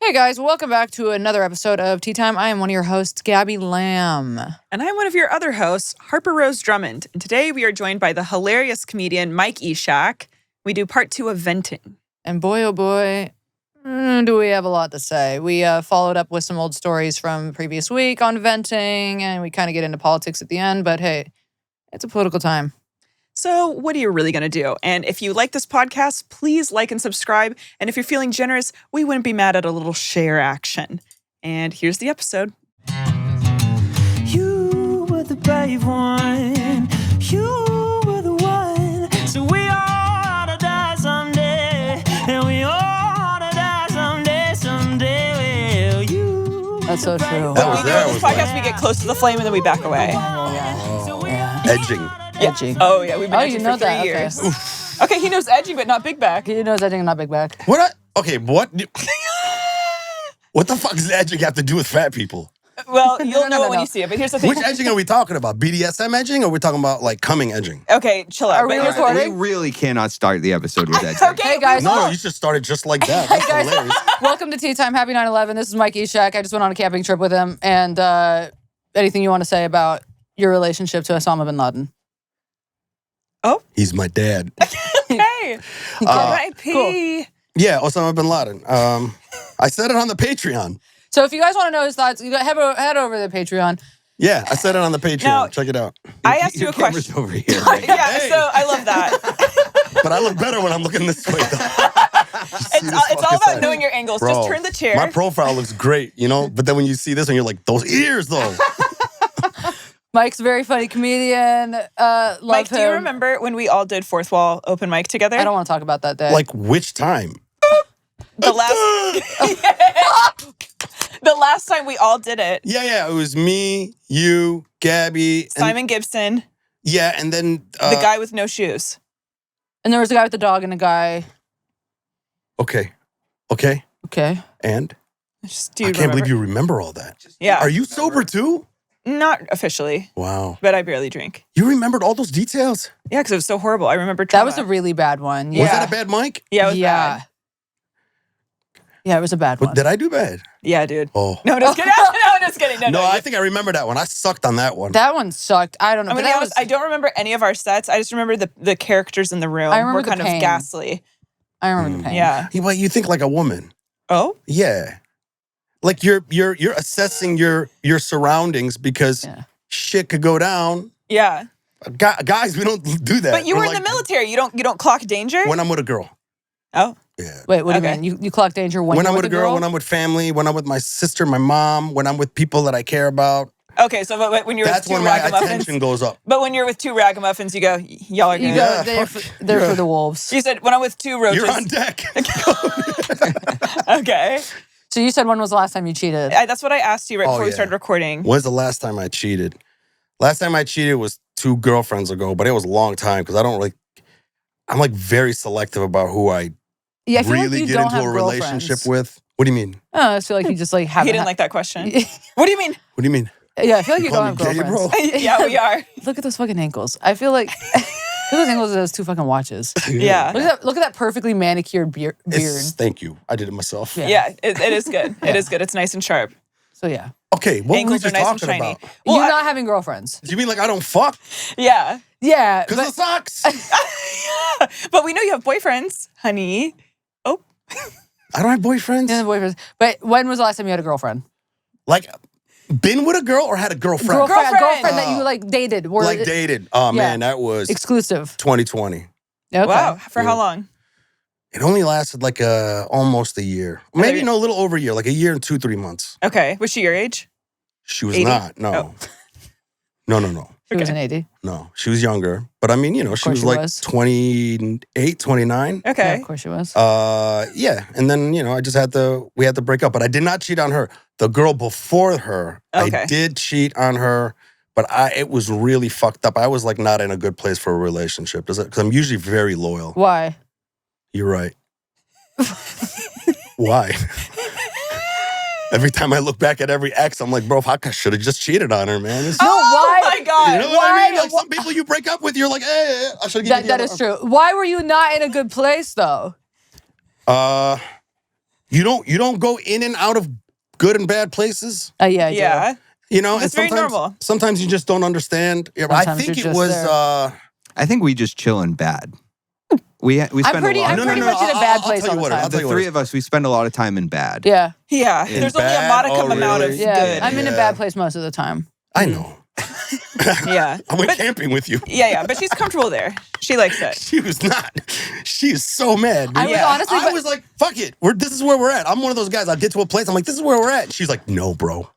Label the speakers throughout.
Speaker 1: Hey guys, welcome back to another episode of Tea Time. I am one of your hosts, Gabby Lamb.
Speaker 2: And I'm one of your other hosts, Harper-Rose Drummond. And today we are joined by the hilarious comedian Mike Eshaq. We do part 2 of venting.
Speaker 1: And boy, oh boy, do we have a lot to say. We followed up with some old stories from the previous week on venting, and we kind of get into politics at the end, but hey, it's a political time.
Speaker 2: So what are you really going to do? And if you like this podcast, please like and subscribe. And if you're feeling generous, we wouldn't be mad at a little share action. And here's the episode.
Speaker 3: You were the brave one. You were the one. So we all ought to die someday. And we all ought to die someday. Well, you.
Speaker 1: That's so true.
Speaker 2: So we do in this podcast, we get close to the flame and then we back away.
Speaker 4: Edging.
Speaker 1: Edging.
Speaker 2: Oh, yeah. We've been edging
Speaker 1: you know
Speaker 2: for 3
Speaker 1: that.
Speaker 2: years.
Speaker 1: Okay.
Speaker 2: Okay, he knows edging, but not big back.
Speaker 1: He knows edging, not big back.
Speaker 4: What? What the fuck does edging have to do with fat people?
Speaker 2: Well, you'll know it when
Speaker 1: no.
Speaker 2: you see it, but here's the thing.
Speaker 4: Which edging are we talking about? BDSM edging, or are we talking about like coming edging?
Speaker 2: Okay, chill out.
Speaker 1: Are we
Speaker 2: But here's the
Speaker 1: recording?
Speaker 5: We really cannot start the episode with that.
Speaker 2: Okay,
Speaker 1: Hey, guys.
Speaker 4: No, you should start it just like that. That's
Speaker 1: guys.
Speaker 4: hilarious.
Speaker 1: Welcome to Tea Time. Happy 9/11. This is Mike Eshaq. I just went on a camping trip with him. And anything you want to say about your relationship to Osama bin Laden?
Speaker 4: He's my dad.
Speaker 2: Okay. R.I.P.
Speaker 4: Yeah, Osama bin Laden. I said it on the Patreon.
Speaker 1: So if you guys want to know his thoughts, you head over to the Patreon.
Speaker 4: Yeah, I said it on the Patreon.
Speaker 2: Now-
Speaker 4: Check it out.
Speaker 2: I asked you
Speaker 5: Your
Speaker 2: a
Speaker 5: camera's
Speaker 2: question.
Speaker 5: over here.
Speaker 2: Yeah,
Speaker 4: Hey.
Speaker 2: so I love that.
Speaker 4: But I look better when I'm looking this way, though.
Speaker 2: It's all about knowing your angles.
Speaker 4: Bro,
Speaker 2: Just turn the chair.
Speaker 4: My profile looks great, you know? But then when you see this one, you're like, those ears, though.
Speaker 1: Mike's a very funny comedian. Love
Speaker 2: Mike,
Speaker 1: him.
Speaker 2: do you remember when we all did Fourth Wall open mic together?
Speaker 1: I don't want to talk about that day.
Speaker 4: Like, which time?
Speaker 2: the last time we all did it.
Speaker 4: Yeah. It was me, you, Gabby. And,
Speaker 2: Simon Gibson,
Speaker 4: yeah, and then...
Speaker 2: the guy with no shoes.
Speaker 1: and there was a guy with the dog and a guy.
Speaker 4: Okay.
Speaker 1: Okay.
Speaker 4: And?
Speaker 2: Just, do you
Speaker 4: I can't believe
Speaker 2: remember?
Speaker 4: you remember all that.
Speaker 2: Yeah.
Speaker 4: Are you sober too?
Speaker 2: Not officially,
Speaker 4: Wow.
Speaker 2: but I barely drink.
Speaker 4: You remembered all those details?
Speaker 2: Yeah, because it was so horrible. I remember
Speaker 1: That
Speaker 2: trauma.
Speaker 1: was a really bad one.
Speaker 4: Was
Speaker 1: Yeah.
Speaker 4: that a bad mic?
Speaker 2: Yeah, it was bad.
Speaker 1: Yeah, it was a bad one.
Speaker 4: Did I do bad?
Speaker 2: Yeah, dude.
Speaker 4: Oh.
Speaker 2: No, just kidding. No, just kidding.
Speaker 4: No,
Speaker 2: No,
Speaker 4: I think I remember that one. I sucked on that one.
Speaker 1: That one sucked. I don't know.
Speaker 2: I'm
Speaker 1: but
Speaker 2: gonna be
Speaker 1: that
Speaker 2: honest,
Speaker 1: was,
Speaker 2: I don't remember any of our sets. I just remember the characters in the room
Speaker 1: I remember
Speaker 2: were
Speaker 1: the
Speaker 2: kind
Speaker 1: pain.
Speaker 2: of ghastly.
Speaker 1: I remember the pain.
Speaker 2: Yeah.
Speaker 4: Well, you think like a woman.
Speaker 2: Oh?
Speaker 4: Yeah. Like you're assessing your surroundings because
Speaker 1: Yeah.
Speaker 4: shit could go down.
Speaker 2: Yeah.
Speaker 4: Guys, we don't do that.
Speaker 2: But you
Speaker 4: We're
Speaker 2: were in
Speaker 4: like,
Speaker 2: the military. You don't clock danger?
Speaker 4: When I'm with a girl.
Speaker 2: Oh.
Speaker 4: Yeah.
Speaker 1: Wait, what do
Speaker 2: Okay.
Speaker 1: you mean? You clock danger when
Speaker 4: When
Speaker 1: you're
Speaker 4: I'm with a girl, when I'm with family, when I'm with my sister, my mom, when I'm with people that I care about.
Speaker 2: Okay, so but when you're
Speaker 4: That's
Speaker 2: with two
Speaker 4: when my
Speaker 2: ragamuffins.
Speaker 4: attention goes up.
Speaker 2: But when you're with two ragamuffins, you go, y'all are
Speaker 1: You
Speaker 2: good.
Speaker 1: go,
Speaker 4: Yeah,
Speaker 1: they're
Speaker 4: fuck.
Speaker 1: they're
Speaker 4: Yeah.
Speaker 1: for the wolves.
Speaker 2: You said when I'm with two roaches.
Speaker 4: You're on deck.
Speaker 2: Okay.
Speaker 1: So you said when was the last time you cheated?
Speaker 2: That's what I asked you right before we
Speaker 4: yeah.
Speaker 2: started recording.
Speaker 4: When's the last time I cheated? Last time I cheated was 2 girlfriends ago, but it was a long time because I'm like very selective about who I
Speaker 1: Yeah, I feel
Speaker 4: really
Speaker 1: like you
Speaker 4: get
Speaker 1: don't
Speaker 4: into
Speaker 1: have
Speaker 4: a relationship with. What do you mean?
Speaker 1: Oh, I feel like you just like
Speaker 2: He
Speaker 1: haven't.
Speaker 2: didn't like that question. What do you mean?
Speaker 4: What do you mean?
Speaker 1: Yeah, I feel like you
Speaker 4: call
Speaker 1: don't have
Speaker 4: me gay,
Speaker 1: girlfriends.
Speaker 4: bro?
Speaker 2: Yeah, we are.
Speaker 1: Look at those fucking ankles. I feel like look at those ankles of those 2 fucking watches.
Speaker 2: Yeah.
Speaker 1: Look at that perfectly manicured beard.
Speaker 4: Thank you. I did it myself.
Speaker 1: Yeah.
Speaker 2: Yeah, it is good. It is good. It's nice and sharp.
Speaker 1: So yeah,
Speaker 4: Okay, what were we
Speaker 2: Ankles are
Speaker 4: just
Speaker 2: nice and
Speaker 4: talking
Speaker 2: shiny.
Speaker 4: about?
Speaker 2: Well,
Speaker 1: you're not having girlfriends.
Speaker 4: Do you mean like I don't fuck?
Speaker 2: Yeah.
Speaker 1: Yeah,
Speaker 4: Because
Speaker 1: but
Speaker 4: of socks?
Speaker 2: But we know you have boyfriends, honey. Oh.
Speaker 4: I don't have boyfriends.
Speaker 1: yeah, boyfriends. But when was the last time you had a girlfriend?
Speaker 4: Like, been with a girl or had a girlfriend?
Speaker 1: A girlfriend that
Speaker 4: Oh.
Speaker 1: you like dated. Were
Speaker 4: Like dated. Oh,
Speaker 1: Yeah.
Speaker 4: man, that was
Speaker 1: exclusive.
Speaker 4: 2020.
Speaker 1: Okay.
Speaker 2: Wow. For how long?
Speaker 4: It only lasted like almost a year. Maybe a little over a year, like a year and 2-3 months.
Speaker 2: Okay. Was she your age?
Speaker 4: She was
Speaker 2: 80?
Speaker 4: not. No.
Speaker 2: Oh.
Speaker 4: No.
Speaker 1: She was
Speaker 2: Okay.
Speaker 1: an 80.
Speaker 4: No. She was younger. But I mean, she
Speaker 1: course
Speaker 4: was
Speaker 1: she
Speaker 4: like
Speaker 1: was.
Speaker 4: 28, 29.
Speaker 1: Yeah,
Speaker 2: Okay.
Speaker 1: of course she was.
Speaker 4: Yeah. And then, we had to break up. But I did not cheat on her. The girl before her,
Speaker 2: Okay.
Speaker 4: I did cheat on her. But it was really fucked up. I was like not in a good place for a relationship. Because I'm usually very loyal.
Speaker 1: Why?
Speaker 4: You're right. Why? Every time I look back at every ex, I'm like, bro, I should have just cheated on her, man.
Speaker 1: No, why?
Speaker 2: Oh my God.
Speaker 4: You know what I mean?
Speaker 1: Why?
Speaker 4: Like some people you break up with, you're like, hey, I should have given
Speaker 1: That is true. Why were you not in a good place though?
Speaker 4: You don't go in and out of good and bad places.
Speaker 1: Yeah, I do.
Speaker 2: Yeah.
Speaker 4: You know,
Speaker 2: That's very normal.
Speaker 4: Sometimes you just don't understand. I
Speaker 1: Sometimes
Speaker 4: think
Speaker 1: you're
Speaker 4: it
Speaker 1: just
Speaker 4: was.
Speaker 1: there.
Speaker 5: I think we just chill in bad. We spend
Speaker 1: I'm pretty
Speaker 5: a lot of
Speaker 1: much
Speaker 5: time.
Speaker 1: in a bad place
Speaker 4: I'll tell
Speaker 1: all
Speaker 4: you
Speaker 1: the
Speaker 4: what.
Speaker 1: time.
Speaker 4: I'll tell
Speaker 5: The
Speaker 4: you what.
Speaker 5: three of us, we spend a lot of time in bad.
Speaker 1: Yeah.
Speaker 2: Yeah.
Speaker 4: In
Speaker 2: There's only a
Speaker 4: bad?
Speaker 2: modicum
Speaker 4: Oh,
Speaker 2: amount of
Speaker 4: really?
Speaker 1: Yeah.
Speaker 2: good.
Speaker 1: I'm in a
Speaker 4: Yeah.
Speaker 1: bad place most of the time.
Speaker 4: I know.
Speaker 2: Yeah.
Speaker 4: I went camping with you.
Speaker 2: Yeah. But she's comfortable there. She likes it.
Speaker 4: She was not. She is so mad.
Speaker 1: I
Speaker 4: dude.
Speaker 1: was honestly,
Speaker 4: I was like, fuck it. This is where we're at. I'm one of those guys. I get to a place. I'm like, this is where we're at. She's like, no, bro.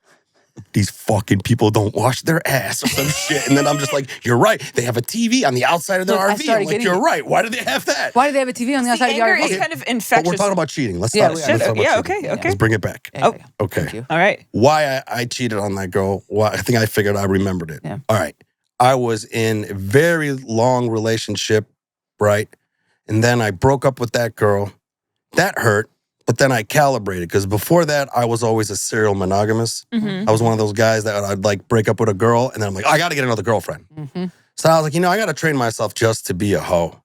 Speaker 4: These fucking people don't wash their ass or some shit. And then I'm just like, you're right. They have a TV on the outside of their
Speaker 1: Look, I
Speaker 4: RV.
Speaker 1: started
Speaker 4: I'm like,
Speaker 1: getting
Speaker 4: you're
Speaker 1: it.
Speaker 4: right. Why do they have that?
Speaker 1: Why do they have a TV on the
Speaker 2: The
Speaker 1: outside of the
Speaker 2: anger
Speaker 1: RV?
Speaker 2: is kind of
Speaker 4: But
Speaker 2: infectious.
Speaker 4: we're talking about cheating. Let's
Speaker 1: Yeah,
Speaker 4: start.
Speaker 1: we
Speaker 4: Let's
Speaker 1: are.
Speaker 4: talk about
Speaker 2: Yeah,
Speaker 4: cheating.
Speaker 2: okay.
Speaker 4: Let's bring it back.
Speaker 1: Yeah, yeah.
Speaker 4: Okay.
Speaker 1: Thank you.
Speaker 2: All right.
Speaker 4: Why I cheated on that girl. Well, I think I figured I remembered it.
Speaker 1: Yeah.
Speaker 4: All right. I was in a very long relationship, right? And then I broke up with that girl. That hurt. But then I calibrated because before that, I was always a serial monogamous.
Speaker 2: Mm-hmm.
Speaker 4: I was one of those guys that I'd like break up with a girl and then I'm like, I got to get another girlfriend.
Speaker 1: Mm-hmm.
Speaker 4: So I was like, I got to train myself just to be a hoe.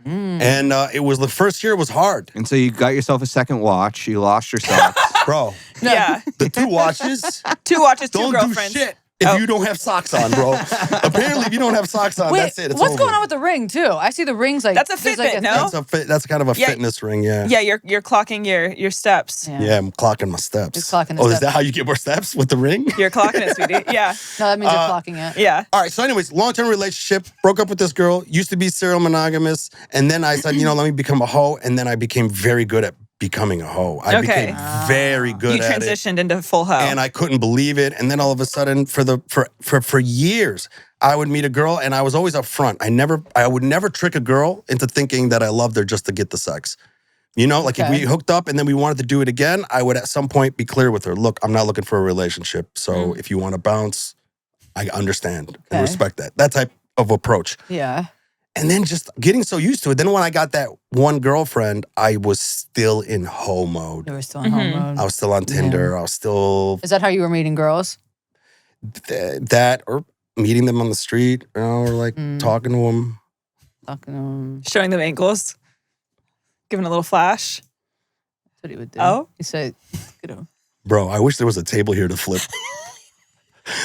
Speaker 4: And it was the first year was hard,
Speaker 5: And so you got yourself a second watch. You lost your socks.
Speaker 4: bro.
Speaker 2: Yeah.
Speaker 4: The 2 watches
Speaker 2: 2 watches, 2
Speaker 4: don't do
Speaker 2: girlfriends.
Speaker 4: shit if you don't have socks on, bro. Apparently, if you don't have socks on,
Speaker 1: Wait,
Speaker 4: that's it. It's
Speaker 1: what's
Speaker 4: over.
Speaker 1: going on with the ring too? I see the rings like
Speaker 2: That's a
Speaker 1: there's, like,
Speaker 2: Fitbit, no?
Speaker 4: That's kind of a
Speaker 2: Yeah.
Speaker 4: fitness ring, yeah.
Speaker 2: Yeah, you're clocking your steps.
Speaker 1: Yeah.
Speaker 4: I'm clocking my steps.
Speaker 1: You're clocking the
Speaker 4: Is
Speaker 1: steps.
Speaker 4: that how you get more steps with the ring?
Speaker 2: You're clocking it, sweetie. Yeah.
Speaker 1: No, that means you're clocking it.
Speaker 2: Yeah.
Speaker 4: All right, so anyways, long-term relationship, broke up with this girl, used to be serial monogamous, and then I said, let me become a hoe, and then I became very good at becoming a hoe. I
Speaker 2: Okay.
Speaker 4: became very good
Speaker 2: You
Speaker 4: at it.
Speaker 2: transitioned into full hoe.
Speaker 4: And I couldn't believe it. And then all of a sudden, for years, I would meet a girl, and I was always up front. I would never trick a girl into thinking that I loved her just to get the sex. Like if we hooked up and then we wanted to do it again, I would at some point be clear with her. Look, I'm not looking for a relationship. So if you want to bounce, I understand and respect that. That type of approach.
Speaker 1: Yeah.
Speaker 4: And then just getting so used to it. Then when I got that one girlfriend, I was still in hoe mode.
Speaker 1: You were still in home mode.
Speaker 4: I was still on Tinder. I was still
Speaker 1: Is that how you were meeting girls?
Speaker 4: that or meeting them on the street, or like talking to them.
Speaker 1: Fucking,
Speaker 2: Showing them ankles. Giving a little flash.
Speaker 1: that's what he would do.
Speaker 2: Oh?
Speaker 1: He said, "Good."
Speaker 4: Bro, I wish there was a table here to flip.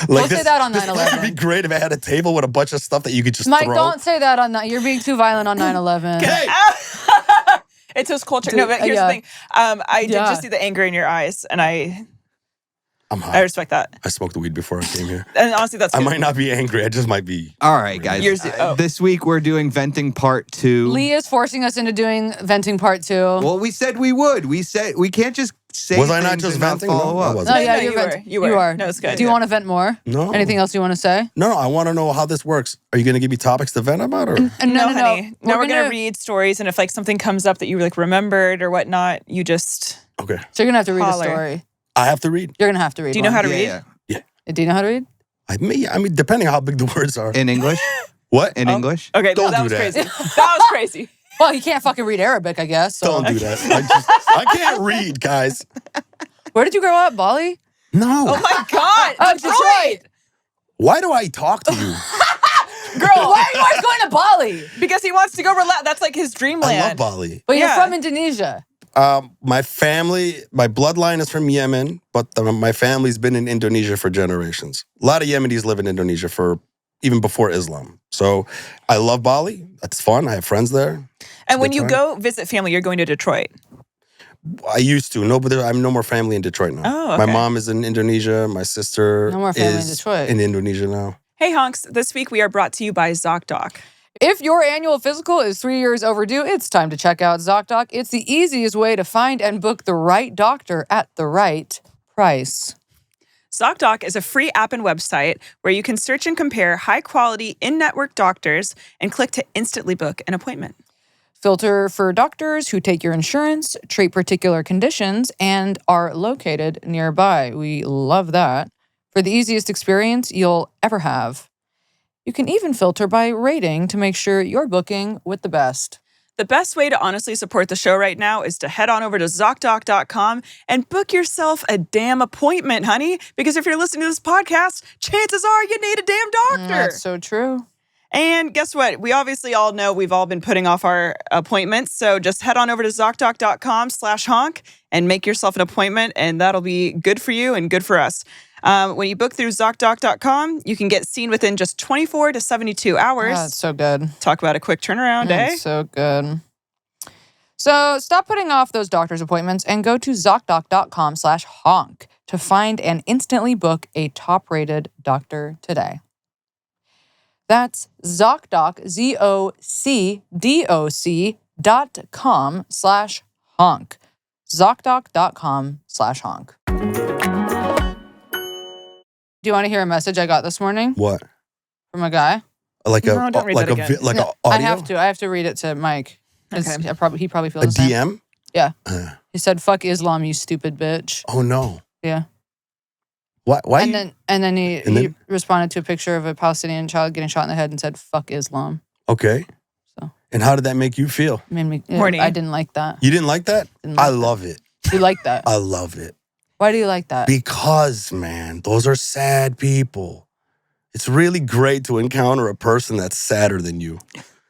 Speaker 1: Don't say that on
Speaker 4: This
Speaker 1: 9/11.
Speaker 4: would be great if I had a table with a bunch of stuff that you could just
Speaker 1: Mike,
Speaker 4: throw.
Speaker 1: don't say that on that. You're being too violent on 9/11.
Speaker 4: Hey,
Speaker 2: It's his culture. No, but here's
Speaker 1: Yeah.
Speaker 2: the thing. I did
Speaker 1: Yeah.
Speaker 2: just see the anger in your eyes, and I
Speaker 4: I'm high.
Speaker 2: respect that.
Speaker 4: I smoked weed before I came here.
Speaker 2: And honestly, that's
Speaker 4: I
Speaker 2: good.
Speaker 4: might not be angry. I just might be.
Speaker 5: All right, guys.
Speaker 2: Yours- oh.
Speaker 5: This week we're doing venting part 2.
Speaker 1: Lee is forcing us into doing venting part 2.
Speaker 5: Well, we said we would. We said we can't just say.
Speaker 4: Was I not
Speaker 5: things
Speaker 4: just
Speaker 5: and not
Speaker 4: venting?
Speaker 5: Follow
Speaker 4: No, I
Speaker 5: up.
Speaker 4: wasn't.
Speaker 1: Oh yeah,
Speaker 2: No,
Speaker 1: you're
Speaker 2: you were.
Speaker 1: venting.
Speaker 2: You were.
Speaker 1: You are.
Speaker 2: No, it's good.
Speaker 1: Do you want to vent more?
Speaker 4: No.
Speaker 1: Anything else you want to say?
Speaker 4: No, I want to know how this works. Are you going to give me topics to vent about, or
Speaker 1: And
Speaker 2: No, honey. Now we're gonna read stories, and if like something comes up that you like remembered or whatnot, you just.
Speaker 4: okay?
Speaker 1: So you're gonna have to read
Speaker 2: Holler.
Speaker 1: a story.
Speaker 4: I have to read.
Speaker 1: You're gonna have to read.
Speaker 2: Do you know
Speaker 1: one.
Speaker 2: how to
Speaker 5: Yeah,
Speaker 2: read?
Speaker 5: yeah.
Speaker 1: Do you know how to read?
Speaker 4: I mean, depending on how big the words are.
Speaker 5: In English?
Speaker 4: What?
Speaker 5: In English?
Speaker 2: Okay,
Speaker 4: Don't
Speaker 2: that
Speaker 4: do
Speaker 2: was
Speaker 4: that.
Speaker 2: crazy. That was crazy.
Speaker 1: Well, you can't fucking read Arabic, I guess. So.
Speaker 4: Don't do that. I can't read, guys.
Speaker 1: Where did you grow up, Bali?
Speaker 4: No.
Speaker 2: Oh my God.
Speaker 1: Oh, Detroit.
Speaker 4: Why do I talk to you?
Speaker 2: Girl,
Speaker 1: Why are you always going to Bali?
Speaker 2: because he wants to go relax. That's like his dreamland.
Speaker 4: I love Bali.
Speaker 1: But you're
Speaker 2: Yeah.
Speaker 1: from Indonesia.
Speaker 4: My family, my bloodline is from Yemen, but my family's been in Indonesia for generations. A lot of Yemenis live in Indonesia for even before Islam. So I love Bali. That's fun. I have friends there.
Speaker 2: And when
Speaker 4: good
Speaker 2: you
Speaker 4: time.
Speaker 2: go visit family, you're going to Detroit.
Speaker 4: I used to. No, but I have no more family in Detroit now.
Speaker 2: Oh, okay.
Speaker 4: My mom is in Indonesia. My sister
Speaker 1: No more family in
Speaker 4: is
Speaker 1: Detroit.
Speaker 4: in Indonesia now.
Speaker 2: Hey, honks. This week we are brought to you by ZocDoc.
Speaker 1: If your annual physical is 3 years overdue, it's time to check out ZocDoc. It's the easiest way to find and book the right doctor at the right price.
Speaker 2: ZocDoc is a free app and website where you can search and compare high-quality in-network doctors and click to instantly book an appointment.
Speaker 1: Filter for doctors who take your insurance, treat particular conditions, and are located nearby. We love that. For the easiest experience you'll ever have. You can even filter by rating to make sure you're booking with the best.
Speaker 2: The best way to honestly support the show right now is to head on over to ZocDoc.com and book yourself a damn appointment, honey. Because if you're listening to this podcast, chances are you need a damn doctor.
Speaker 1: That's so true.
Speaker 2: And guess what? We obviously all know we've all been putting off our appointments. So just head on over to ZocDoc.com/honk and make yourself an appointment. And that'll be good for you and good for us. When you book through ZocDoc.com, you can get seen within just 24 to 72 hours.
Speaker 1: Oh, it's so good.
Speaker 2: Talk about a quick turnaround, eh?
Speaker 1: It's so good. So stop putting off those doctor's appointments and go to ZocDoc.com/honk to find and instantly book a top-rated doctor today. That's ZocDoc, ZocDoc.com/honk. ZocDoc.com/honk. Do you want to hear a message I got this morning
Speaker 4: What?
Speaker 1: from a guy?
Speaker 4: Like a
Speaker 2: No, don't read
Speaker 4: like
Speaker 2: that
Speaker 4: a
Speaker 2: again.
Speaker 4: like a
Speaker 1: I
Speaker 4: audio?
Speaker 1: have to read it to Mike. 'Cause
Speaker 2: Okay.
Speaker 1: he probably feels
Speaker 4: A
Speaker 1: the same.
Speaker 4: DM?
Speaker 1: Yeah. He said, "Fuck Islam, you stupid bitch."
Speaker 4: Oh no.
Speaker 1: Yeah.
Speaker 4: Why?
Speaker 1: And then he
Speaker 4: then-
Speaker 1: responded to a picture of a Palestinian child getting shot in the head and said, "Fuck Islam."
Speaker 4: Okay.
Speaker 1: So.
Speaker 4: And how did that make you feel?
Speaker 1: Made me.
Speaker 2: Horny.
Speaker 1: I didn't like that.
Speaker 4: You didn't like that?
Speaker 1: Didn't
Speaker 4: I
Speaker 1: like
Speaker 4: love it.
Speaker 1: You like that?
Speaker 4: I love it.
Speaker 1: Why do you like that?
Speaker 4: Because, man, those are sad people. It's really great to encounter a person that's sadder than you.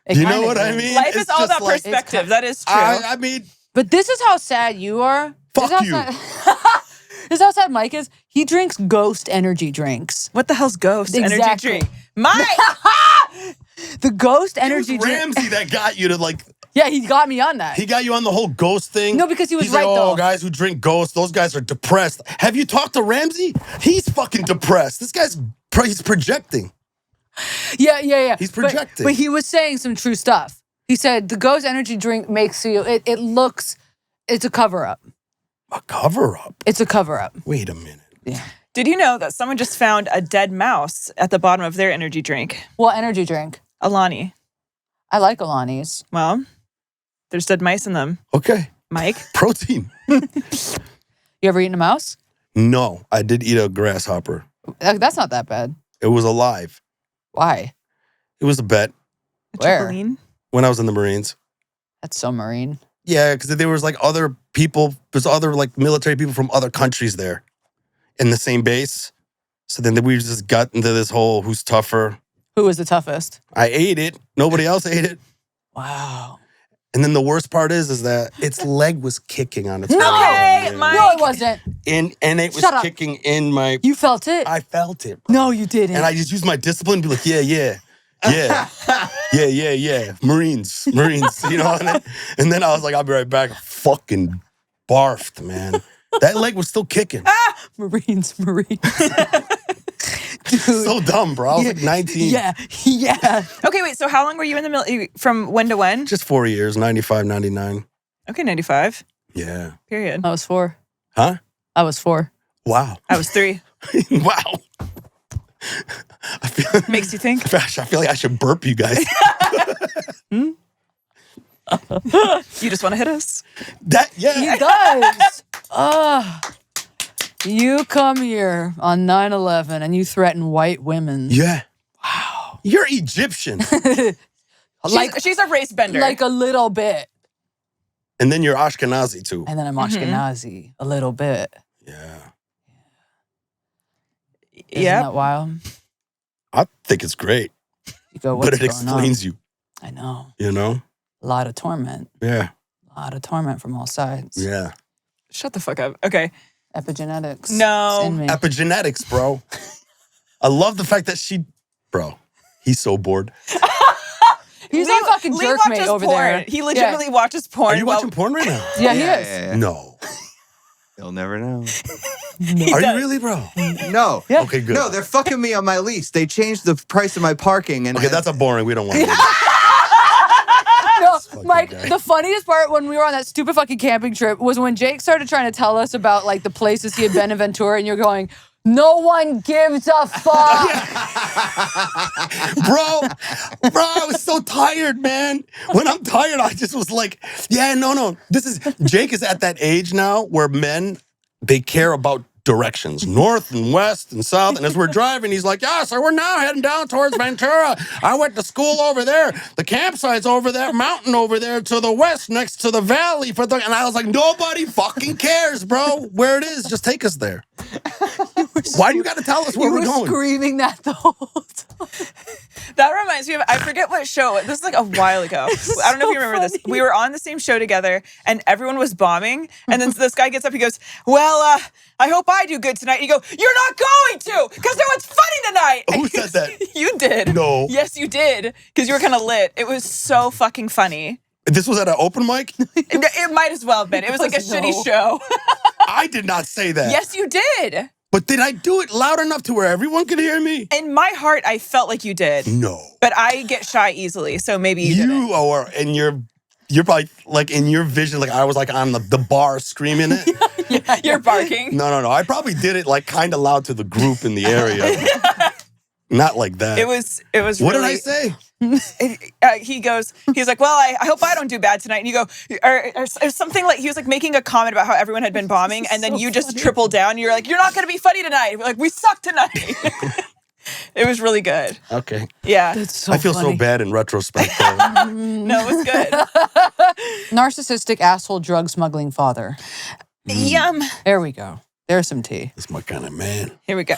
Speaker 1: It
Speaker 4: Do you know
Speaker 1: kinda
Speaker 4: what I
Speaker 1: is.
Speaker 4: mean?
Speaker 2: Life
Speaker 4: It's
Speaker 2: is all
Speaker 4: just
Speaker 2: about
Speaker 4: like-
Speaker 2: perspective. That is true.
Speaker 4: I mean,
Speaker 1: But this is how sad you are.
Speaker 4: Fuck
Speaker 1: This is
Speaker 4: you.
Speaker 1: how sad- This is how sad Mike is. He drinks Ghost energy drinks.
Speaker 2: What the hell's Ghost energy
Speaker 1: Exactly.
Speaker 2: drink? Mike!
Speaker 1: The Ghost
Speaker 4: it was
Speaker 1: energy drink.
Speaker 4: Ramsey that got you to like,
Speaker 1: Yeah, he got me on that.
Speaker 4: he got you on the whole ghost thing.
Speaker 1: No, because he was
Speaker 4: He's
Speaker 1: right,
Speaker 4: like, oh,
Speaker 1: though.
Speaker 4: guys who drink ghost, those guys are depressed. Have you talked to Ramsey? He's fucking depressed. This guy's, he's projecting.
Speaker 1: Yeah.
Speaker 4: He's
Speaker 1: But-
Speaker 4: projecting.
Speaker 1: But he was saying some true stuff. He said the Ghost energy drink makes you, it looks, it's a cover-up.
Speaker 4: A cover-up?
Speaker 1: It's a cover-up.
Speaker 4: Wait a minute.
Speaker 1: Yeah.
Speaker 2: Did you know that someone just found a dead mouse at the bottom of their energy drink?
Speaker 1: What energy drink?
Speaker 2: Alani.
Speaker 1: I like Alani's.
Speaker 2: Well, there's dead mice in them.
Speaker 4: Okay.
Speaker 2: Mike?
Speaker 4: Protein.
Speaker 1: You ever eaten a mouse?
Speaker 4: No, I did eat a grasshopper.
Speaker 1: That's not that bad.
Speaker 4: It was alive.
Speaker 1: Why?
Speaker 4: It was a bet
Speaker 1: Where?
Speaker 2: Trampoline?
Speaker 4: when I was in the Marines.
Speaker 1: That's so marine.
Speaker 4: Yeah, because there was like other people, there's other like military people from other countries there in the same base. So then we just got into this whole who's tougher.
Speaker 1: Who was the toughest?
Speaker 4: I ate it. Nobody else ate it.
Speaker 1: Wow.
Speaker 4: And then the worst part is that its leg was kicking on its
Speaker 1: No!
Speaker 4: way.
Speaker 2: Okay,
Speaker 4: Yeah.
Speaker 2: Mike.
Speaker 1: No, it wasn't.
Speaker 4: And it was
Speaker 1: Shut up.
Speaker 4: kicking in my,
Speaker 1: You felt it?
Speaker 4: I felt it.
Speaker 1: No, you didn't.
Speaker 4: And I just used my discipline and be like, yeah. Marines, you know? And then I was like, I'll be right back. Fucking barfed, man. That leg was still kicking.
Speaker 1: Marines. Dude.
Speaker 4: So dumb, bro. I was like 19.
Speaker 1: Yeah.
Speaker 2: Okay, wait. So how long were you in the military? From when to when?
Speaker 4: Just 4 years, 95, 99.
Speaker 2: Okay, 95.
Speaker 4: Yeah.
Speaker 2: Period.
Speaker 1: I was 4.
Speaker 4: Huh?
Speaker 1: I was 4.
Speaker 4: Wow.
Speaker 2: I was 3.
Speaker 4: Wow. I feel,
Speaker 2: Makes you think?
Speaker 4: gosh, I feel like I should burp you guys.
Speaker 2: You just want to hit us?
Speaker 1: He does. You come here on 9/11 and you threaten white women.
Speaker 4: Yeah. Wow. You're Egyptian.
Speaker 2: She's a race bender.
Speaker 1: Like a little bit.
Speaker 4: And then you're Ashkenazi too.
Speaker 1: And then I'm Ashkenazi a little bit.
Speaker 4: Yeah.
Speaker 1: Isn't
Speaker 2: Yep.
Speaker 1: that wild?
Speaker 4: I think it's great.
Speaker 1: You go, what's
Speaker 4: But it
Speaker 1: going
Speaker 4: explains you,
Speaker 1: on? I know.
Speaker 4: you know?
Speaker 1: A lot of torment.
Speaker 4: Yeah.
Speaker 1: A lot of torment from all sides.
Speaker 4: Yeah.
Speaker 2: Shut the fuck up. Okay.
Speaker 1: Epigenetics.
Speaker 2: No.
Speaker 1: It's in me.
Speaker 4: Epigenetics, bro. I love the fact that bro, he's so bored.
Speaker 1: He's
Speaker 2: Lee-
Speaker 1: on fucking
Speaker 2: Lee
Speaker 1: jerkmate
Speaker 2: watches
Speaker 1: over
Speaker 2: porn.
Speaker 1: there.
Speaker 2: He legitimately watches porn.
Speaker 4: Are you watching porn right now?
Speaker 1: Yeah, he is.
Speaker 4: No.
Speaker 5: You'll never know.
Speaker 4: Are you really, bro?
Speaker 5: No.
Speaker 1: Yeah.
Speaker 4: Okay, good.
Speaker 5: No, they're fucking me on my lease. They changed the price of my parking. And
Speaker 4: Okay, that's a boring. We don't want to.
Speaker 1: No, Mike,
Speaker 4: guy.
Speaker 1: the funniest part when we were on that stupid fucking camping trip was when Jake started trying to tell us about like the places he had been in Ventura, and you're going, no one gives a fuck.
Speaker 4: Bro, I was so tired, man. When I'm tired, I just was like, yeah, no. Jake is at that age now where men, they care about directions, north and west and south. And as we're driving, he's like, yeah, so we're now heading down towards Ventura. I went to school over there. The campsite's over there, mountain over there to the west next to the valley. And I was like, nobody fucking cares, bro. Where it is, just take us there.
Speaker 1: You were
Speaker 4: Why do you got to tell us where
Speaker 1: You
Speaker 4: we're
Speaker 1: were
Speaker 4: going?
Speaker 1: screaming that the whole time.
Speaker 2: That reminds me of, I forget what show. This is like a while ago. I don't know if you remember this. We were on the same show together and everyone was bombing. And then this guy gets up, he goes, well, I hope I do good tonight. You go, you're not going to, because no one's funny tonight.
Speaker 4: Who said that?
Speaker 2: You did.
Speaker 4: No.
Speaker 2: Yes, you did. Because you were kind of lit. It was so fucking funny.
Speaker 4: This was at an open mic?
Speaker 2: It might as well have been. It was like a shitty show.
Speaker 4: I did not say that.
Speaker 2: Yes, you did.
Speaker 4: But did I do it loud enough to where everyone could hear me?
Speaker 2: In my heart, I felt like you did.
Speaker 4: No.
Speaker 2: But I get shy easily, so maybe you didn't.
Speaker 4: You are, and you're probably like in your vision, like I was like on the bar screaming it.
Speaker 2: Yeah, you're barking.
Speaker 4: No. I probably did it like kind of loud to the group in the area. Not like that.
Speaker 2: It was
Speaker 4: What
Speaker 2: really,
Speaker 4: did I say?
Speaker 2: He's like, well, I hope I don't do bad tonight. And you go, or something like, he was like making a comment about how everyone had been bombing. And then you just tripled down. You're like, you're not going to be funny tonight. We're like, we suck tonight. It was really good.
Speaker 4: Okay.
Speaker 2: Yeah.
Speaker 1: That's so
Speaker 4: I feel
Speaker 1: funny.
Speaker 4: so bad in retrospect. Though.
Speaker 2: No, it was good.
Speaker 1: Narcissistic asshole drug smuggling father.
Speaker 2: Yum.
Speaker 1: There we go. There's some tea.
Speaker 4: That's my kind of man.
Speaker 2: Here we go.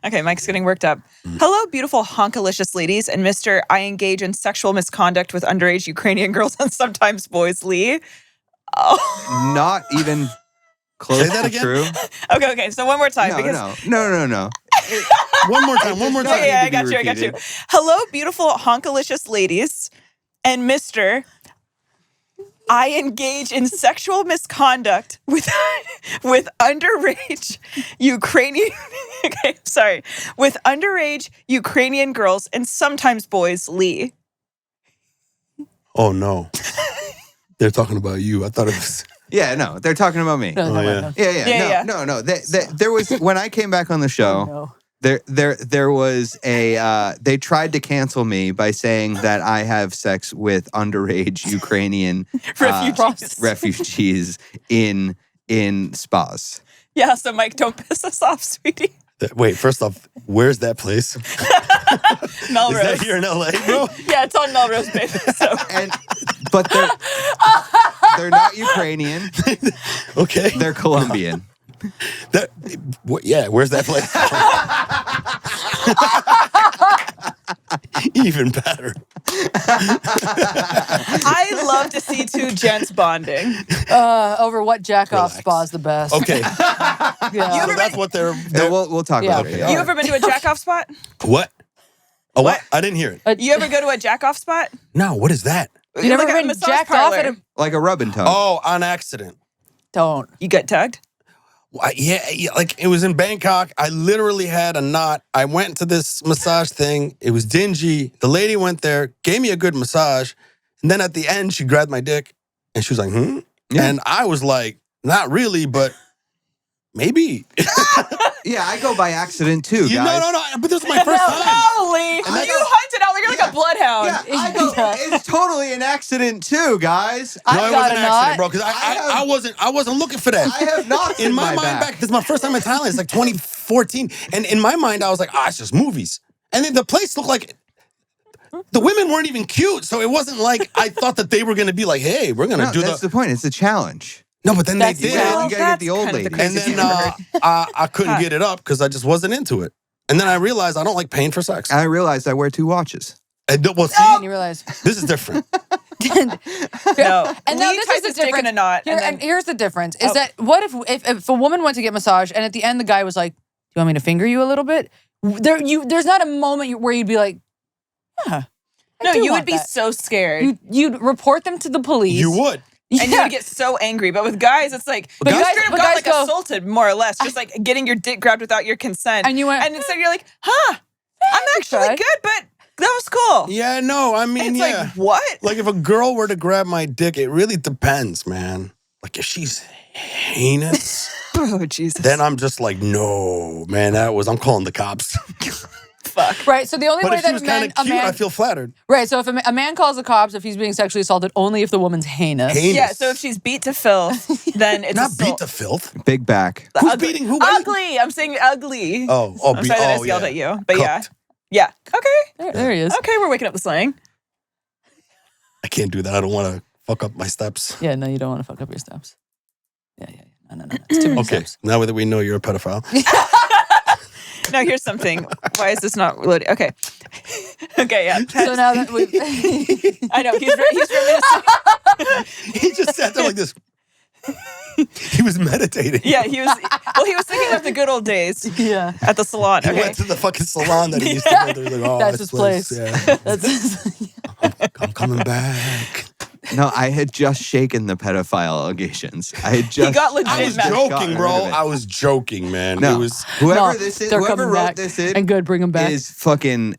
Speaker 2: Okay, Mike's getting worked up. Hello, beautiful honkalicious ladies and Mr. I engage in sexual misconduct with underage Ukrainian girls and sometimes boys, Lee. Oh.
Speaker 5: Not even close
Speaker 4: Say that
Speaker 5: to
Speaker 4: again?
Speaker 5: true.
Speaker 2: Okay. So one more time.
Speaker 5: No.
Speaker 4: One more time.
Speaker 2: Yeah, I
Speaker 5: Need to be
Speaker 2: got you.
Speaker 5: repeated.
Speaker 2: Hello, beautiful honkalicious ladies and Mr. I engage in sexual misconduct with underage Ukrainian with underage Ukrainian girls and sometimes boys, Lee.
Speaker 4: Oh no. They're talking about you. I thought it was.
Speaker 5: Yeah, no, they're talking about me.
Speaker 1: No,
Speaker 4: yeah.
Speaker 2: Yeah.
Speaker 5: No. There was when I came back on the show.
Speaker 1: no.
Speaker 5: There was a they tried to cancel me by saying that I have sex with underage Ukrainian refugees in spas.
Speaker 2: Yeah, so Mike, don't piss us off, sweetie.
Speaker 4: Wait, first off, where's that place?
Speaker 2: Melrose.
Speaker 4: Is that here in LA, bro?
Speaker 2: Yeah, it's on Melrose, baby. So.
Speaker 5: But they're not Ukrainian.
Speaker 4: Okay.
Speaker 5: They're Colombian.
Speaker 4: Yeah, where's that place? Even better.
Speaker 2: I love to see two gents bonding.
Speaker 1: Over what jack-off
Speaker 4: Relax.
Speaker 1: spa's the best.
Speaker 4: Okay.
Speaker 1: Yeah.
Speaker 4: So that's what they're.
Speaker 5: No, we'll talk
Speaker 1: Yeah.
Speaker 5: about it.
Speaker 4: Okay.
Speaker 2: You ever been to a jack-off spot?
Speaker 4: What? A what?
Speaker 2: What?
Speaker 4: I didn't hear it.
Speaker 2: You ever go to a jack-off spot?
Speaker 4: No, what is that?
Speaker 1: You never
Speaker 2: Like a
Speaker 1: been
Speaker 2: massage
Speaker 1: jacked off
Speaker 2: parlor.
Speaker 1: at a...
Speaker 5: Like a rub and tug.
Speaker 4: Oh, on accident.
Speaker 1: Don't.
Speaker 2: You get tugged?
Speaker 4: Yeah, like it was in Bangkok. I literally had a knot. I went to this massage thing. It was dingy. The lady went there, gave me a good massage. And then at the end, she grabbed my dick and she was like,
Speaker 5: Yeah.
Speaker 4: And I was like, not really, but maybe.
Speaker 5: Yeah, I go by accident too, guys.
Speaker 4: No. But this was my first time.
Speaker 2: No, Lee. You hunted out like you're like a bloodhound.
Speaker 5: Yeah, I go. It's totally an accident too, guys.
Speaker 4: No,
Speaker 1: I
Speaker 4: it
Speaker 1: got
Speaker 4: was an
Speaker 1: a
Speaker 4: accident,
Speaker 1: knot.
Speaker 4: bro. Because I wasn't looking for that.
Speaker 5: I have not
Speaker 4: In my mind back, this is my first time in Thailand. It's like 2014. And in my mind, I was like, it's just movies. And then the place looked like the women weren't even cute. So it wasn't like I thought that they were going to be like, hey, we're going to do
Speaker 5: that's the point. It's a challenge.
Speaker 4: No, but then
Speaker 1: That's
Speaker 4: they
Speaker 1: the
Speaker 4: did.
Speaker 1: challenge.
Speaker 5: You gotta get the old
Speaker 2: That's kind
Speaker 5: lady.
Speaker 2: of the
Speaker 4: And
Speaker 2: craziest
Speaker 4: then
Speaker 2: thing I've ever heard.
Speaker 4: I couldn't get it up because I just wasn't into it. And then I realized I don't like paying for sex.
Speaker 5: I realized I wear 2 watches.
Speaker 4: Well, see,
Speaker 1: And you realize.
Speaker 4: this is different.
Speaker 2: No.
Speaker 1: And now
Speaker 2: Lee
Speaker 1: this
Speaker 2: ties
Speaker 1: is the
Speaker 2: his dick in
Speaker 1: difference.
Speaker 2: a knot.
Speaker 1: And here's the difference: is that what if a woman went to get massage and at the end the guy was like, "Do you want me to finger you a little bit?" There's not a moment where you'd be like, "Yeah."
Speaker 2: No, you would
Speaker 1: want
Speaker 2: be
Speaker 1: that.
Speaker 2: so scared.
Speaker 1: You'd report them to the police.
Speaker 4: You would.
Speaker 2: And you would get so angry. But with guys, it's like,
Speaker 1: But
Speaker 2: you
Speaker 1: guys-
Speaker 2: straight up
Speaker 1: but
Speaker 2: got
Speaker 1: guys
Speaker 2: like
Speaker 1: go-
Speaker 2: assaulted, more or less. Just like getting your dick grabbed without your consent.
Speaker 1: And you went,
Speaker 2: And instead you're like, I'm actually
Speaker 1: tried.
Speaker 2: good, but that was cool.
Speaker 4: Yeah, no, I mean,
Speaker 2: And it's
Speaker 4: yeah.
Speaker 2: like, what?
Speaker 4: Like if a girl were to grab my dick, it really depends, man. Like if she's heinous,
Speaker 2: Oh, Jesus.
Speaker 4: then I'm just like, no, man, I'm calling the cops.
Speaker 2: Fuck.
Speaker 1: right. So the only
Speaker 4: But
Speaker 1: way
Speaker 4: if she
Speaker 1: that
Speaker 4: was
Speaker 1: a
Speaker 4: kind
Speaker 1: man,
Speaker 4: of cute,
Speaker 1: a man
Speaker 4: I feel flattered.
Speaker 1: right. So if a man calls the cops if he's being sexually assaulted, only if the woman's heinous.
Speaker 4: Heinous.
Speaker 2: Yeah, so if she's beat to filth, then it's
Speaker 4: Not
Speaker 2: assault.
Speaker 4: beat to filth.
Speaker 5: Big back.
Speaker 4: Who's
Speaker 2: Ugly.
Speaker 4: beating who?
Speaker 2: Ugly. I'm saying ugly.
Speaker 4: Oh,
Speaker 2: I'm sorry that I yelled at you. But yeah.
Speaker 4: Cooked.
Speaker 2: Yeah. Okay.
Speaker 1: There he is.
Speaker 2: Okay, we're waking up the slang.
Speaker 4: I can't do that. I don't want to fuck up my steps.
Speaker 1: Yeah, no, you don't want to fuck up your steps. Yeah. No. It's too many
Speaker 4: Okay,
Speaker 1: steps.
Speaker 4: now that we know you're a pedophile.
Speaker 2: Now here's something. Why is this not loading? Okay. Okay, yeah.
Speaker 1: So now that we've
Speaker 2: I know he's reminiscing.
Speaker 4: He just sat there like this. He was meditating.
Speaker 2: Yeah, he was. Well, he was thinking of the good old days.
Speaker 1: Yeah.
Speaker 2: At the salon.
Speaker 4: He
Speaker 2: Okay.
Speaker 4: went to the fucking salon that he used to go to. He's like, oh,
Speaker 1: That's
Speaker 4: this
Speaker 1: his place.
Speaker 4: Yeah.
Speaker 1: That's his,
Speaker 4: I'm coming back.
Speaker 5: No, I had just shaken the pedophile allegations. I had just.
Speaker 2: got legit
Speaker 4: I was
Speaker 2: mad.
Speaker 4: joking,
Speaker 5: gotten
Speaker 4: bro.
Speaker 5: rid of it.
Speaker 4: I was joking, man.
Speaker 5: No,
Speaker 4: It was.
Speaker 5: whoever
Speaker 1: No,
Speaker 5: this is,
Speaker 1: they're
Speaker 5: whoever
Speaker 1: coming
Speaker 5: wrote
Speaker 1: back.
Speaker 5: this in,
Speaker 1: and good, bring him back.
Speaker 5: is fucking.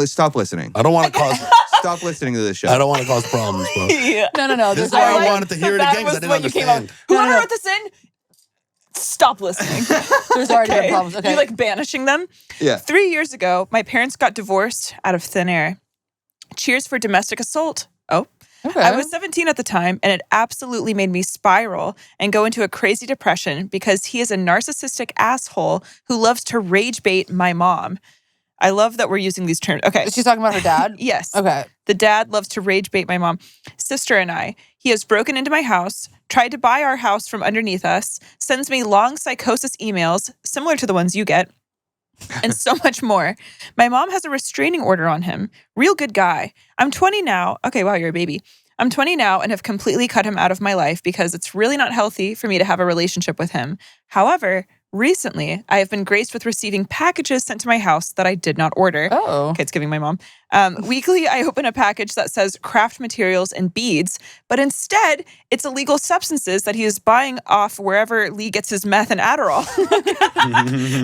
Speaker 5: Stop listening.
Speaker 4: I don't want to cause.
Speaker 5: Stop listening to this show.
Speaker 4: I don't want to cause problems, bro.
Speaker 2: Yeah.
Speaker 1: No.
Speaker 4: This is
Speaker 1: There's
Speaker 4: why I
Speaker 1: already,
Speaker 4: wanted to hear it
Speaker 2: That
Speaker 4: again because I
Speaker 2: was
Speaker 4: didn't
Speaker 2: what you came up.
Speaker 4: understand.
Speaker 2: Whoever
Speaker 1: No.
Speaker 2: wrote this in, stop listening.
Speaker 1: there's already
Speaker 2: Okay.
Speaker 1: been problems. Okay.
Speaker 2: You like banishing them?
Speaker 5: Yeah.
Speaker 2: 3 years ago, my parents got divorced out of thin air. Cheers for domestic assault. Oh.
Speaker 1: okay.
Speaker 2: I was 17 at the time, and it absolutely made me spiral and go into a crazy depression because he is a narcissistic asshole who loves to rage bait my mom. I love that we're using these terms. Okay.
Speaker 1: Is she talking about her dad?
Speaker 2: Yes.
Speaker 1: Okay.
Speaker 2: The dad loves to rage bait my mom, sister, and I. He has broken into my house, tried to buy our house from underneath us, sends me long psychosis emails, similar to the ones you get, and so much more. My mom has a restraining order on him. Real good guy. I'm 20 now. Okay, wow, you're a baby. I'm 20 now and have completely cut him out of my life because it's really not healthy for me to have a relationship with him. However, recently, I have been graced with receiving packages sent to my house that I did not order.
Speaker 1: Oh.
Speaker 2: Okay, it's giving my mom. Weekly, I open a package that says craft materials and beads, but instead, it's illegal substances that he is buying off wherever Lee gets his meth and Adderall.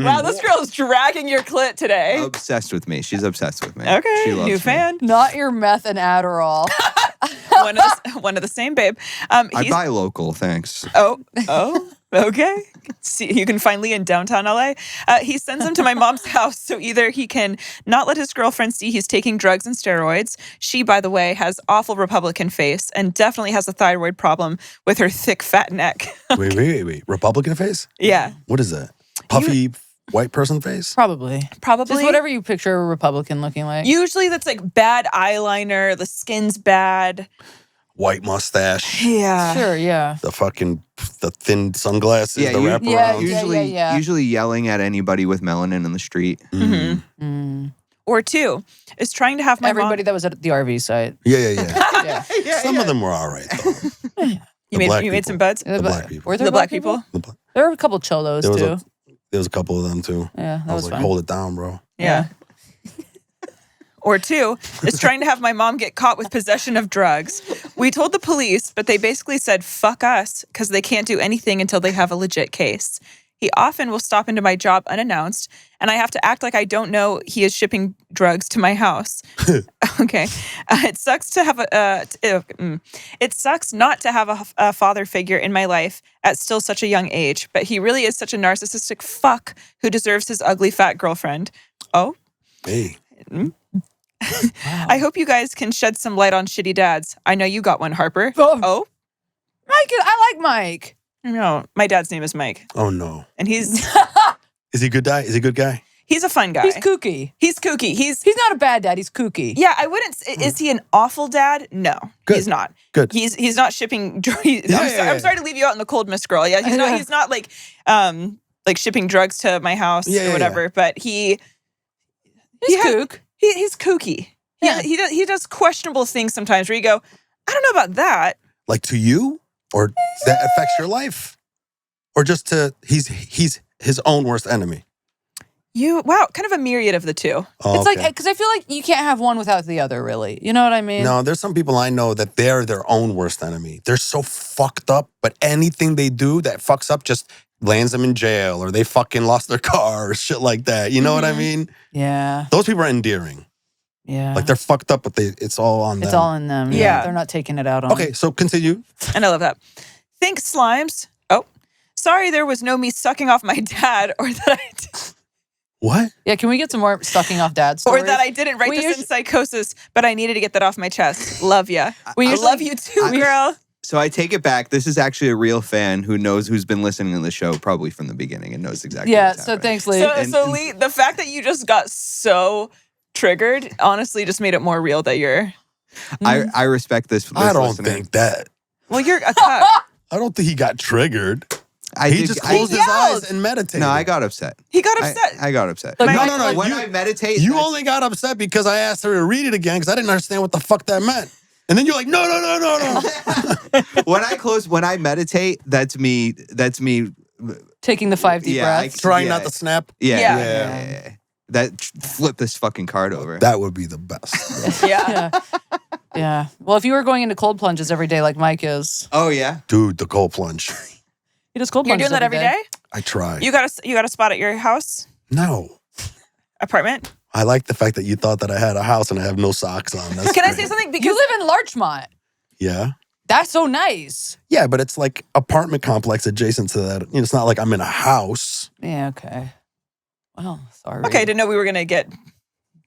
Speaker 2: Wow, this girl is dragging your clit today.
Speaker 5: Obsessed with me. She's obsessed with me.
Speaker 2: Okay,
Speaker 5: She loves
Speaker 2: new
Speaker 5: me.
Speaker 2: fan.
Speaker 1: Not your meth and Adderall.
Speaker 2: One of the same, babe.
Speaker 5: I
Speaker 2: He's-
Speaker 5: buy local, thanks.
Speaker 2: Oh, okay. See, you can find Lee in downtown LA. He sends him to my mom's house, so either he can not let his girlfriend see he's taking drugs and steroids. She, by the way, has awful Republican face and definitely has a thyroid problem with her thick, fat neck.
Speaker 4: Wait. Republican face?
Speaker 2: Yeah,
Speaker 4: What is that? Puffy white person face?
Speaker 1: Probably.
Speaker 2: probably.
Speaker 1: Just whatever you picture a Republican looking like.
Speaker 2: Usually that's like bad eyeliner, the skin's bad.
Speaker 4: White mustache.
Speaker 2: Yeah.
Speaker 1: Sure, yeah.
Speaker 4: The thin sunglasses,
Speaker 5: Yeah,
Speaker 4: the
Speaker 5: you-
Speaker 4: wraparound.
Speaker 1: Yeah,
Speaker 5: Usually, usually yelling at anybody with melanin in the street.
Speaker 2: Mhm.
Speaker 1: Mm.
Speaker 2: Or two is trying to have my
Speaker 1: Everybody
Speaker 2: mom.
Speaker 1: that was at the RV site.
Speaker 4: Yeah.
Speaker 1: Yeah.
Speaker 4: Some of them were all right, though.
Speaker 2: You
Speaker 4: black
Speaker 2: made
Speaker 4: people.
Speaker 2: some buds.
Speaker 4: The black people.
Speaker 1: Were there
Speaker 2: The black people.
Speaker 1: There were a couple cholos too.
Speaker 4: There was a couple of them, too.
Speaker 1: Yeah, that
Speaker 4: I
Speaker 1: was
Speaker 4: was like,
Speaker 1: fun.
Speaker 4: hold it down, bro.
Speaker 2: Yeah. Or two is trying to have my mom get caught with possession of drugs. We told the police, but they basically said, fuck us, because they can't do anything until they have a legit case. He often will stop into my job unannounced, and I have to act like I don't know he is shipping drugs to my house. Okay. It sucks to have it sucks not to have a father figure in my life at still such a young age, but he really is such a narcissistic fuck who deserves his ugly fat girlfriend. Oh?
Speaker 4: Hey.
Speaker 2: I hope you guys can shed some light on shitty dads. I know you got one, Harper.
Speaker 1: Oh. Mike, I like Mike.
Speaker 2: No, my dad's name is Mike,
Speaker 4: Oh, no.
Speaker 2: and he's
Speaker 4: Is he a good guy? Is he a good guy?
Speaker 2: he's a fun guy.
Speaker 1: He's kooky.
Speaker 2: He's kooky. He's
Speaker 1: He's not a bad dad. He's kooky.
Speaker 2: yeah. I wouldn't. Is he an awful dad? No,
Speaker 4: Good.
Speaker 2: he's not.
Speaker 4: Good.
Speaker 2: He's not shipping.
Speaker 4: Yeah.
Speaker 2: I'm sorry to leave you out in the cold, Miss Girl. Yeah, he's not. He's not like shipping drugs to my house
Speaker 4: Yeah,
Speaker 2: or whatever. But
Speaker 1: He's
Speaker 2: Yeah.
Speaker 1: kook.
Speaker 2: he's kooky.
Speaker 1: Yeah.
Speaker 2: He does questionable things sometimes. Where you go, I don't know about that.
Speaker 4: Like to you? Or that affects your life? Or just he's his own worst enemy?
Speaker 2: Wow, kind of a myriad of the two.
Speaker 4: Oh,
Speaker 1: It's like, because I feel like you can't have one without the other, really. You know what I mean?
Speaker 4: No, there's some people I know that they're their own worst enemy. They're so fucked up, but anything they do that fucks up just lands them in jail or they fucking lost their car or shit like that. You know what I mean?
Speaker 1: Yeah.
Speaker 4: Those people are endearing.
Speaker 1: Yeah.
Speaker 4: Like they're fucked up, but it's all on them.
Speaker 1: It's all in them.
Speaker 2: Yeah.
Speaker 1: They're not taking it out on.
Speaker 4: Okay, so continue.
Speaker 2: And I love that. Thanks, slimes. Oh, sorry there was no me sucking off my dad or that
Speaker 4: What?
Speaker 1: Yeah, can we get some more sucking off dad stories?
Speaker 2: or that I didn't write
Speaker 1: We
Speaker 2: this in psychosis, but I needed to get that off my chest. Love ya.
Speaker 1: We
Speaker 2: I
Speaker 1: usually-
Speaker 2: love you too, girl.
Speaker 5: So I take it back. This is actually a real fan who's been listening to the show probably from the beginning and knows exactly
Speaker 1: Yeah,
Speaker 5: what's
Speaker 1: so
Speaker 5: happening.
Speaker 1: thanks, Lee.
Speaker 2: So Lee, the fact that you just got so triggered honestly just made it more real that you're
Speaker 5: I respect this.
Speaker 4: I don't
Speaker 5: listener.
Speaker 4: think that.
Speaker 2: well, you're a cuck.
Speaker 4: I don't think he got triggered. He just closed his eyes and meditated.
Speaker 5: No, I got upset.
Speaker 2: He got upset.
Speaker 5: I got upset.
Speaker 1: Look,
Speaker 4: no.
Speaker 5: When I meditate,
Speaker 4: You only got upset because I asked her to read it again because I didn't understand what the fuck that meant. And then you're like, no.
Speaker 5: when I meditate, that's me.
Speaker 1: Taking the 5 deep breaths.
Speaker 4: Trying not to snap.
Speaker 5: Yeah. That flip this fucking card over.
Speaker 4: That would be the best.
Speaker 2: Yeah.
Speaker 1: Yeah. Well, if you were going into cold plunges every day like Mike is.
Speaker 5: Oh yeah,
Speaker 4: Dude, the cold plunge.
Speaker 1: He does cold
Speaker 2: You're
Speaker 1: plunges
Speaker 2: doing that every day?
Speaker 4: I try.
Speaker 2: You got a spot at your house?
Speaker 4: No.
Speaker 2: Apartment?
Speaker 4: I like the fact that you thought that I had a house and I have no socks on. That's
Speaker 2: Can I
Speaker 4: great.
Speaker 2: say something?
Speaker 1: You
Speaker 2: Because
Speaker 1: live in Larchmont.
Speaker 4: Yeah.
Speaker 1: That's so nice.
Speaker 4: Yeah, but it's like apartment complex adjacent to that. It's not like I'm in a house.
Speaker 1: Yeah, okay. Well, sorry.
Speaker 2: okay, I didn't know we were gonna get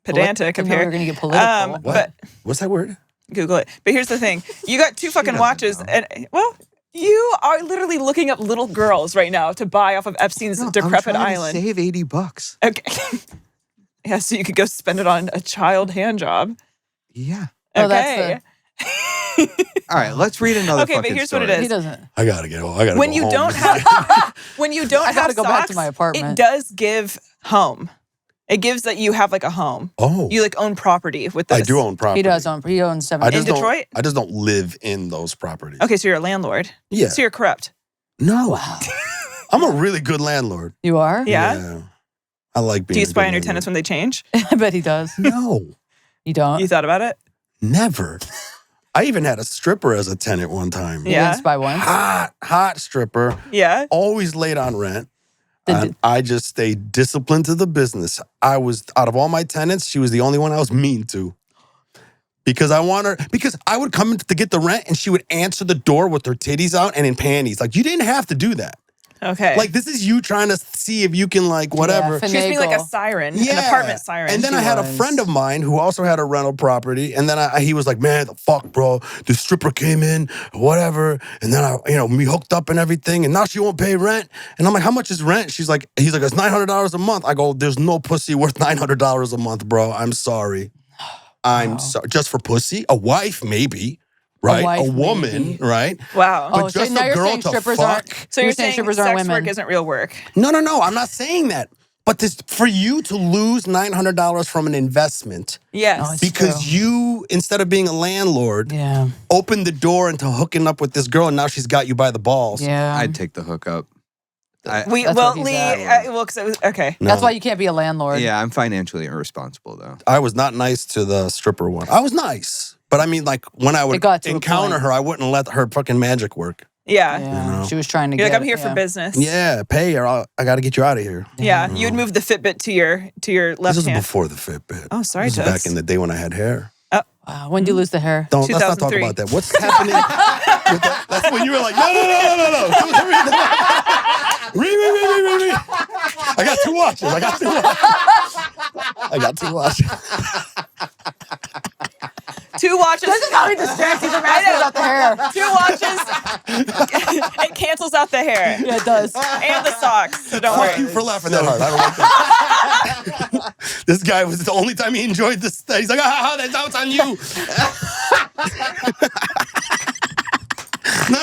Speaker 2: pedantic up
Speaker 1: Didn't know we
Speaker 2: here.
Speaker 1: were going to get political.
Speaker 4: What?
Speaker 2: But
Speaker 4: What's that word?
Speaker 2: Google it. But here's the thing: you got 2 fucking
Speaker 5: doesn't
Speaker 2: watches,
Speaker 5: know.
Speaker 2: and you are literally looking up little girls right now to buy off of Epstein's decrepit
Speaker 5: I'm trying
Speaker 2: island.
Speaker 5: To save $80.
Speaker 2: Okay. Yeah, so you could go spend it on a child hand job.
Speaker 5: Yeah.
Speaker 1: Oh,
Speaker 2: Okay.
Speaker 5: All right, let's read another.
Speaker 2: Okay, but
Speaker 5: fucking
Speaker 2: here's what it
Speaker 5: story.
Speaker 2: is.
Speaker 1: He doesn't.
Speaker 4: I gotta go. I gotta
Speaker 2: When
Speaker 4: go
Speaker 2: you
Speaker 4: home.
Speaker 2: don't have when you don't
Speaker 1: I gotta
Speaker 2: have
Speaker 1: go back to
Speaker 2: socks,
Speaker 1: my apartment.
Speaker 2: it does give home. It gives that you have like a home.
Speaker 4: Oh,
Speaker 2: You like own property with this.
Speaker 4: I do own property.
Speaker 1: He does own. He owns 7.
Speaker 4: I
Speaker 2: In
Speaker 4: just don't-
Speaker 2: Detroit?
Speaker 4: I just don't live in those properties.
Speaker 2: Okay, so you're a landlord.
Speaker 4: Yeah.
Speaker 2: So you're corrupt.
Speaker 4: No. I'm a really good landlord.
Speaker 1: You are?
Speaker 2: Yeah.
Speaker 4: I like being
Speaker 2: Do you
Speaker 4: a
Speaker 2: spy
Speaker 4: good
Speaker 2: on your
Speaker 4: landlord.
Speaker 2: tenants when they change?
Speaker 1: I bet he does.
Speaker 4: No.
Speaker 1: You don't?
Speaker 2: You thought about it?
Speaker 4: Never. I even had a stripper as a tenant one time.
Speaker 1: You
Speaker 2: Yeah.
Speaker 1: didn't spy once?
Speaker 4: Hot stripper.
Speaker 2: Yeah.
Speaker 4: Always late on rent.
Speaker 1: Did-
Speaker 4: And I just stayed disciplined to the business. I was, out of all my tenants, she was the only one I was mean to. Because I would come in to get the rent and she would answer the door with her titties out and in panties. Like, you didn't have to do that.
Speaker 2: Okay.
Speaker 4: Like, this is you trying to see if you can, like, whatever.
Speaker 1: Yeah,
Speaker 2: she was being like a
Speaker 1: finagle.
Speaker 2: siren, an apartment siren.
Speaker 4: And then
Speaker 1: She
Speaker 4: I had a
Speaker 1: was.
Speaker 4: friend of mine who also had a rental property. And then he was like, man, the fuck, bro. The stripper came in, whatever. And then we hooked up and everything. And now she won't pay rent. And I'm like, how much is rent? He's like, it's $900 a month. I go, there's no pussy worth $900 a month, bro. I'm sorry. I'm sorry. Just for pussy? A wife, maybe. Right?
Speaker 1: wife,
Speaker 4: A woman,
Speaker 1: maybe.
Speaker 4: right?
Speaker 2: wow.
Speaker 1: Oh,
Speaker 4: But
Speaker 1: so
Speaker 4: just
Speaker 1: now
Speaker 4: a
Speaker 1: you're
Speaker 4: girl
Speaker 1: saying
Speaker 4: to
Speaker 1: strippers
Speaker 4: fuck.
Speaker 1: aren't.
Speaker 2: So you're
Speaker 1: saying
Speaker 2: saying
Speaker 1: strippers
Speaker 2: sex
Speaker 1: aren't women.
Speaker 2: work isn't real work.
Speaker 4: No. I'm not saying that. But for you to lose $900 from an investment
Speaker 2: Yes.
Speaker 1: No, it's-
Speaker 4: because
Speaker 1: true.
Speaker 4: you, instead of being a landlord,
Speaker 1: Yeah.
Speaker 4: opened the door into hooking up with this girl, and now she's got you by the balls.
Speaker 1: Yeah.
Speaker 5: I'd take the hookup.
Speaker 1: That's where he's
Speaker 2: Lee,
Speaker 1: at.
Speaker 2: because it was okay.
Speaker 4: No.
Speaker 1: That's why you can't be a landlord.
Speaker 5: Yeah, I'm financially irresponsible though.
Speaker 4: I was not nice to the stripper one. I was nice. But I mean, like, when I would
Speaker 1: It got to a
Speaker 4: encounter
Speaker 1: point.
Speaker 4: her, I wouldn't let her fucking magic work.
Speaker 2: Yeah.
Speaker 1: Yeah.
Speaker 4: You know.
Speaker 1: She was trying to
Speaker 2: You're
Speaker 1: get.
Speaker 2: like, I'm here for
Speaker 1: yeah.
Speaker 2: business.
Speaker 4: Yeah, pay her. I got to get you out of here.
Speaker 2: Yeah. You would move the Fitbit to your left
Speaker 4: This was
Speaker 2: hand.
Speaker 4: before the Fitbit.
Speaker 2: Oh, sorry,
Speaker 4: This was back
Speaker 2: Toots.
Speaker 4: in the day when I had hair.
Speaker 1: Wow. When do you lose the hair?
Speaker 4: Let's not talk
Speaker 2: 2003.
Speaker 4: about that. What's happening? That's when you were like, no. Read. I got 2 watches. I got 2 watches.
Speaker 2: 2 watches.
Speaker 1: This is how he distracts you from asking about the hair.
Speaker 2: 2 watches. It cancels out the hair
Speaker 1: Yeah, it does.
Speaker 2: and the socks. So don't
Speaker 4: Fuck
Speaker 2: worry.
Speaker 4: you for laughing that hard. I don't like that. This guy was the only time he enjoyed this. He's like, that's on you. No.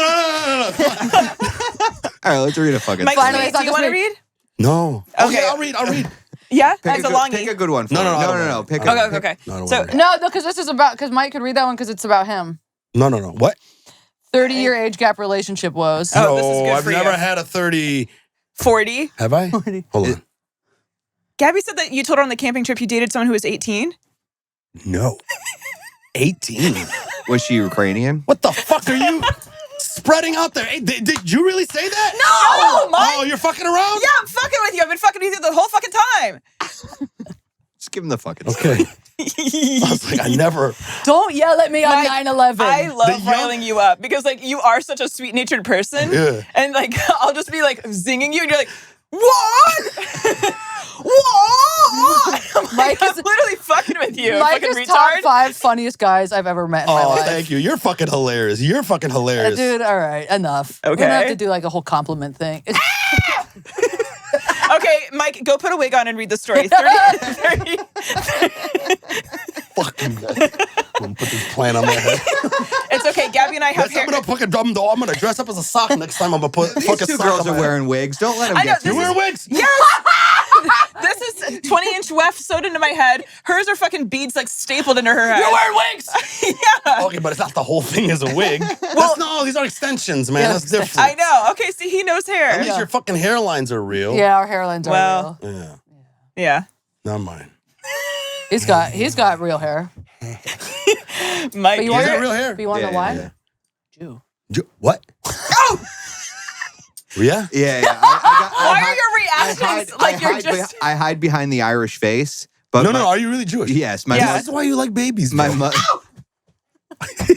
Speaker 5: All right, let's read a fucking.
Speaker 2: Mike,
Speaker 5: story.
Speaker 1: Finally,
Speaker 2: Lee,
Speaker 1: it's not
Speaker 2: do you
Speaker 1: just
Speaker 2: want to
Speaker 1: me.
Speaker 2: read?
Speaker 4: No.
Speaker 2: Okay.
Speaker 4: I'll read.
Speaker 2: Yeah,
Speaker 5: Pick
Speaker 2: as
Speaker 5: a
Speaker 2: a
Speaker 5: good-
Speaker 2: longie.
Speaker 5: Pick a good one. For
Speaker 4: No,
Speaker 5: me.
Speaker 4: no, I don't
Speaker 5: no.
Speaker 4: want
Speaker 5: Pick
Speaker 2: Okay,
Speaker 5: a.
Speaker 2: okay.
Speaker 4: No, I don't
Speaker 2: So
Speaker 4: want to.
Speaker 1: No, because this is about, because Mike could read that one because it's about him.
Speaker 4: No. What?
Speaker 1: 30-year age gap relationship woes.
Speaker 2: Oh, this is good
Speaker 4: I've
Speaker 2: for
Speaker 4: never
Speaker 2: you.
Speaker 4: had a 30.
Speaker 2: 40.
Speaker 4: Have I? Hold on.
Speaker 2: Gabby said that you told her on the camping trip you dated someone who was 18.
Speaker 4: No. 18.
Speaker 5: Was she Ukrainian?
Speaker 4: What the fuck are you spreading out there? Hey, did you really say that?
Speaker 2: No, Mike.
Speaker 4: Oh, you're fucking around?
Speaker 2: Yeah, I'm fucking with you. I've been fucking with you the whole fucking time.
Speaker 5: Just give him the fucking.
Speaker 4: Okay. I was like, I never.
Speaker 1: Don't yell at me on
Speaker 2: Mike,
Speaker 1: 9/11.
Speaker 2: I love
Speaker 4: The young-
Speaker 2: riling you up because like you are such a sweet-natured person.
Speaker 4: Yeah.
Speaker 2: And like I'll just be like zinging you and you're like, what? What? I'm like,
Speaker 1: Mike
Speaker 2: I'm
Speaker 1: is-
Speaker 2: literally fucking with you.
Speaker 1: Mike
Speaker 2: fucking
Speaker 1: is top
Speaker 2: retard.
Speaker 1: 5 funniest guys I've ever met in my
Speaker 4: Oh,
Speaker 1: life.
Speaker 4: thank you. You're fucking hilarious. You're fucking hilarious.
Speaker 1: Dude, all right, enough. We don't
Speaker 2: Okay.
Speaker 1: have to do like a whole compliment thing.
Speaker 2: Okay, Mike, go put a wig on and read the story. 30.
Speaker 4: Fuck you guys. I'm gonna put this plant on my head.
Speaker 2: It's okay. Gabby and I have
Speaker 4: Yes, I'm gonna dress up as a sock next time. I'm gonna put
Speaker 5: These
Speaker 4: fucking
Speaker 5: two
Speaker 4: sock
Speaker 5: girls
Speaker 4: on
Speaker 5: are
Speaker 4: my
Speaker 5: wearing wigs. Don't let them
Speaker 2: I know,
Speaker 5: get
Speaker 2: this
Speaker 4: You
Speaker 5: you.
Speaker 4: wear wigs?
Speaker 2: Yes! This is 20-inch weft sewed into my head. Hers are fucking beads like stapled into her head.
Speaker 4: You're wearing wigs?
Speaker 2: Yeah.
Speaker 4: Okay, but it's not the whole thing is a wig. These are extensions, man.
Speaker 1: Yeah,
Speaker 4: That's different.
Speaker 2: I know. Okay, see, he knows hair.
Speaker 4: At least your fucking hairlines are real.
Speaker 1: Yeah, our hairlines are
Speaker 2: Well-
Speaker 1: real.
Speaker 4: Yeah.
Speaker 2: Yeah.
Speaker 4: Not mine.
Speaker 1: He's got real hair.
Speaker 2: Mike,
Speaker 1: But you
Speaker 4: Is
Speaker 1: want
Speaker 4: that
Speaker 1: to
Speaker 4: real hair?
Speaker 1: But you want to know why?
Speaker 5: Yeah.
Speaker 1: Jew.
Speaker 4: What? Oh! Yeah?
Speaker 5: Yeah.
Speaker 2: why are your reactions like you're just...
Speaker 5: I hide behind the Irish face. But
Speaker 4: No, are you really Jewish?
Speaker 5: Yes, my
Speaker 2: Yeah.
Speaker 4: That's why you like babies.
Speaker 5: my
Speaker 4: bro.
Speaker 5: mother.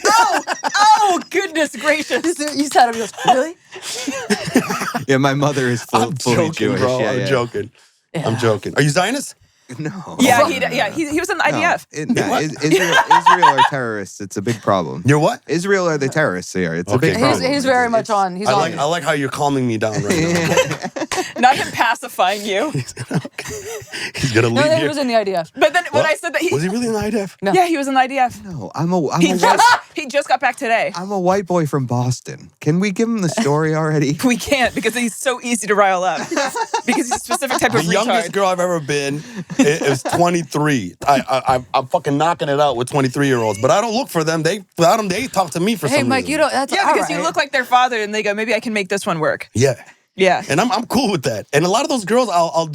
Speaker 2: Oh, goodness gracious.
Speaker 1: You said him. He goes, really?
Speaker 5: Yeah, my mother is
Speaker 4: I'm
Speaker 5: fully
Speaker 4: joking,
Speaker 5: Jewish.
Speaker 4: bro.
Speaker 5: Yeah,
Speaker 4: I'm
Speaker 5: yeah.
Speaker 4: joking. I'm joking. Are you Zionist?
Speaker 5: No.
Speaker 2: Yeah,
Speaker 5: No.
Speaker 2: he was in the IDF.
Speaker 5: Israel are terrorists. It's a big problem.
Speaker 4: You're what?
Speaker 5: Israel are the terrorists here. It's a
Speaker 4: Okay.
Speaker 5: big problem.
Speaker 1: He's very much on. He's on.
Speaker 4: I like how you're calming me down right now.
Speaker 2: Not him pacifying you.
Speaker 4: He's gonna
Speaker 1: No,
Speaker 4: leave
Speaker 1: he
Speaker 4: here.
Speaker 1: was in the IDF.
Speaker 2: But then when
Speaker 4: What?
Speaker 2: I said that
Speaker 4: Was he really in the IDF?
Speaker 1: No.
Speaker 2: Yeah, he was in the IDF.
Speaker 5: No, I'm
Speaker 2: He just got back today.
Speaker 5: a white boy from Boston. Can we give him the story already?
Speaker 2: We can't because he's so easy to rile up. Because he's a specific type
Speaker 4: The
Speaker 2: of
Speaker 4: youngest
Speaker 2: retard.
Speaker 4: girl I've ever been is 23. I'm fucking knocking it out with 23-year-olds, but I don't look for them. They talk to me for
Speaker 1: Hey,
Speaker 4: some
Speaker 1: Mike,
Speaker 4: reason.
Speaker 1: you don't. That's
Speaker 2: Yeah,
Speaker 1: all
Speaker 2: because
Speaker 1: right.
Speaker 2: you look like their father and they go, maybe I can make this one work.
Speaker 4: Yeah.
Speaker 2: Yeah.
Speaker 4: And I'm cool with that. And a lot of those girls, I'll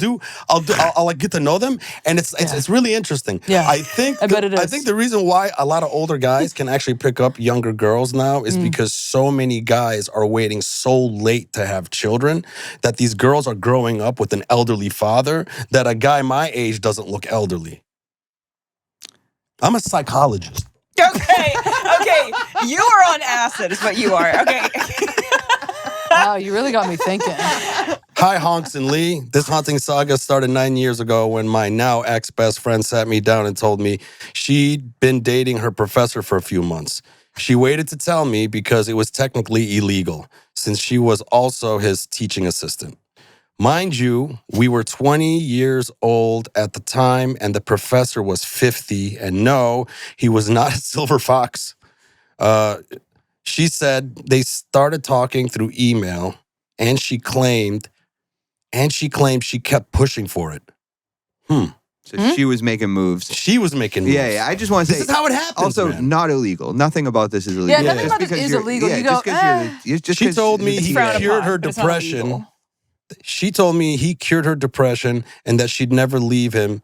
Speaker 4: like get to know them, and it's really interesting.
Speaker 1: Yeah.
Speaker 4: I think
Speaker 1: I bet it
Speaker 4: I
Speaker 1: is.
Speaker 4: think the reason why a lot of older guys can actually pick up younger girls now is because so many guys are waiting so late to have children that these girls are growing up with an elderly father that a guy my age doesn't look elderly. I'm a psychologist.
Speaker 2: Okay. You are on acid is what you are. Okay.
Speaker 1: Wow, you really got me thinking.
Speaker 4: Hi, Honks and Lee. This haunting saga started 9 years ago when my now ex-best friend sat me down and told me she'd been dating her professor for a few months. She waited to tell me because it was technically illegal, since she was also his teaching assistant. Mind you, we were 20 years old at the time, and the professor was 50, and no, he was not a silver fox. She said they started talking through email, and she claimed she kept pushing for it.
Speaker 5: So she was making moves.
Speaker 4: She was making moves.
Speaker 5: Yeah. I just want to say.
Speaker 4: This is how it happens,
Speaker 5: Also,
Speaker 4: man.
Speaker 5: not illegal. Nothing about this is illegal.
Speaker 1: Yeah, nothing
Speaker 5: Just
Speaker 1: about this
Speaker 5: because
Speaker 1: is
Speaker 5: you're-
Speaker 1: illegal.
Speaker 5: Yeah,
Speaker 1: You
Speaker 5: just
Speaker 1: go,
Speaker 5: because
Speaker 4: She told me he
Speaker 2: frowned
Speaker 4: cured
Speaker 2: upon,
Speaker 4: her
Speaker 2: but it's not
Speaker 4: depression.
Speaker 2: illegal.
Speaker 4: She told me he cured her depression and that she'd never leave him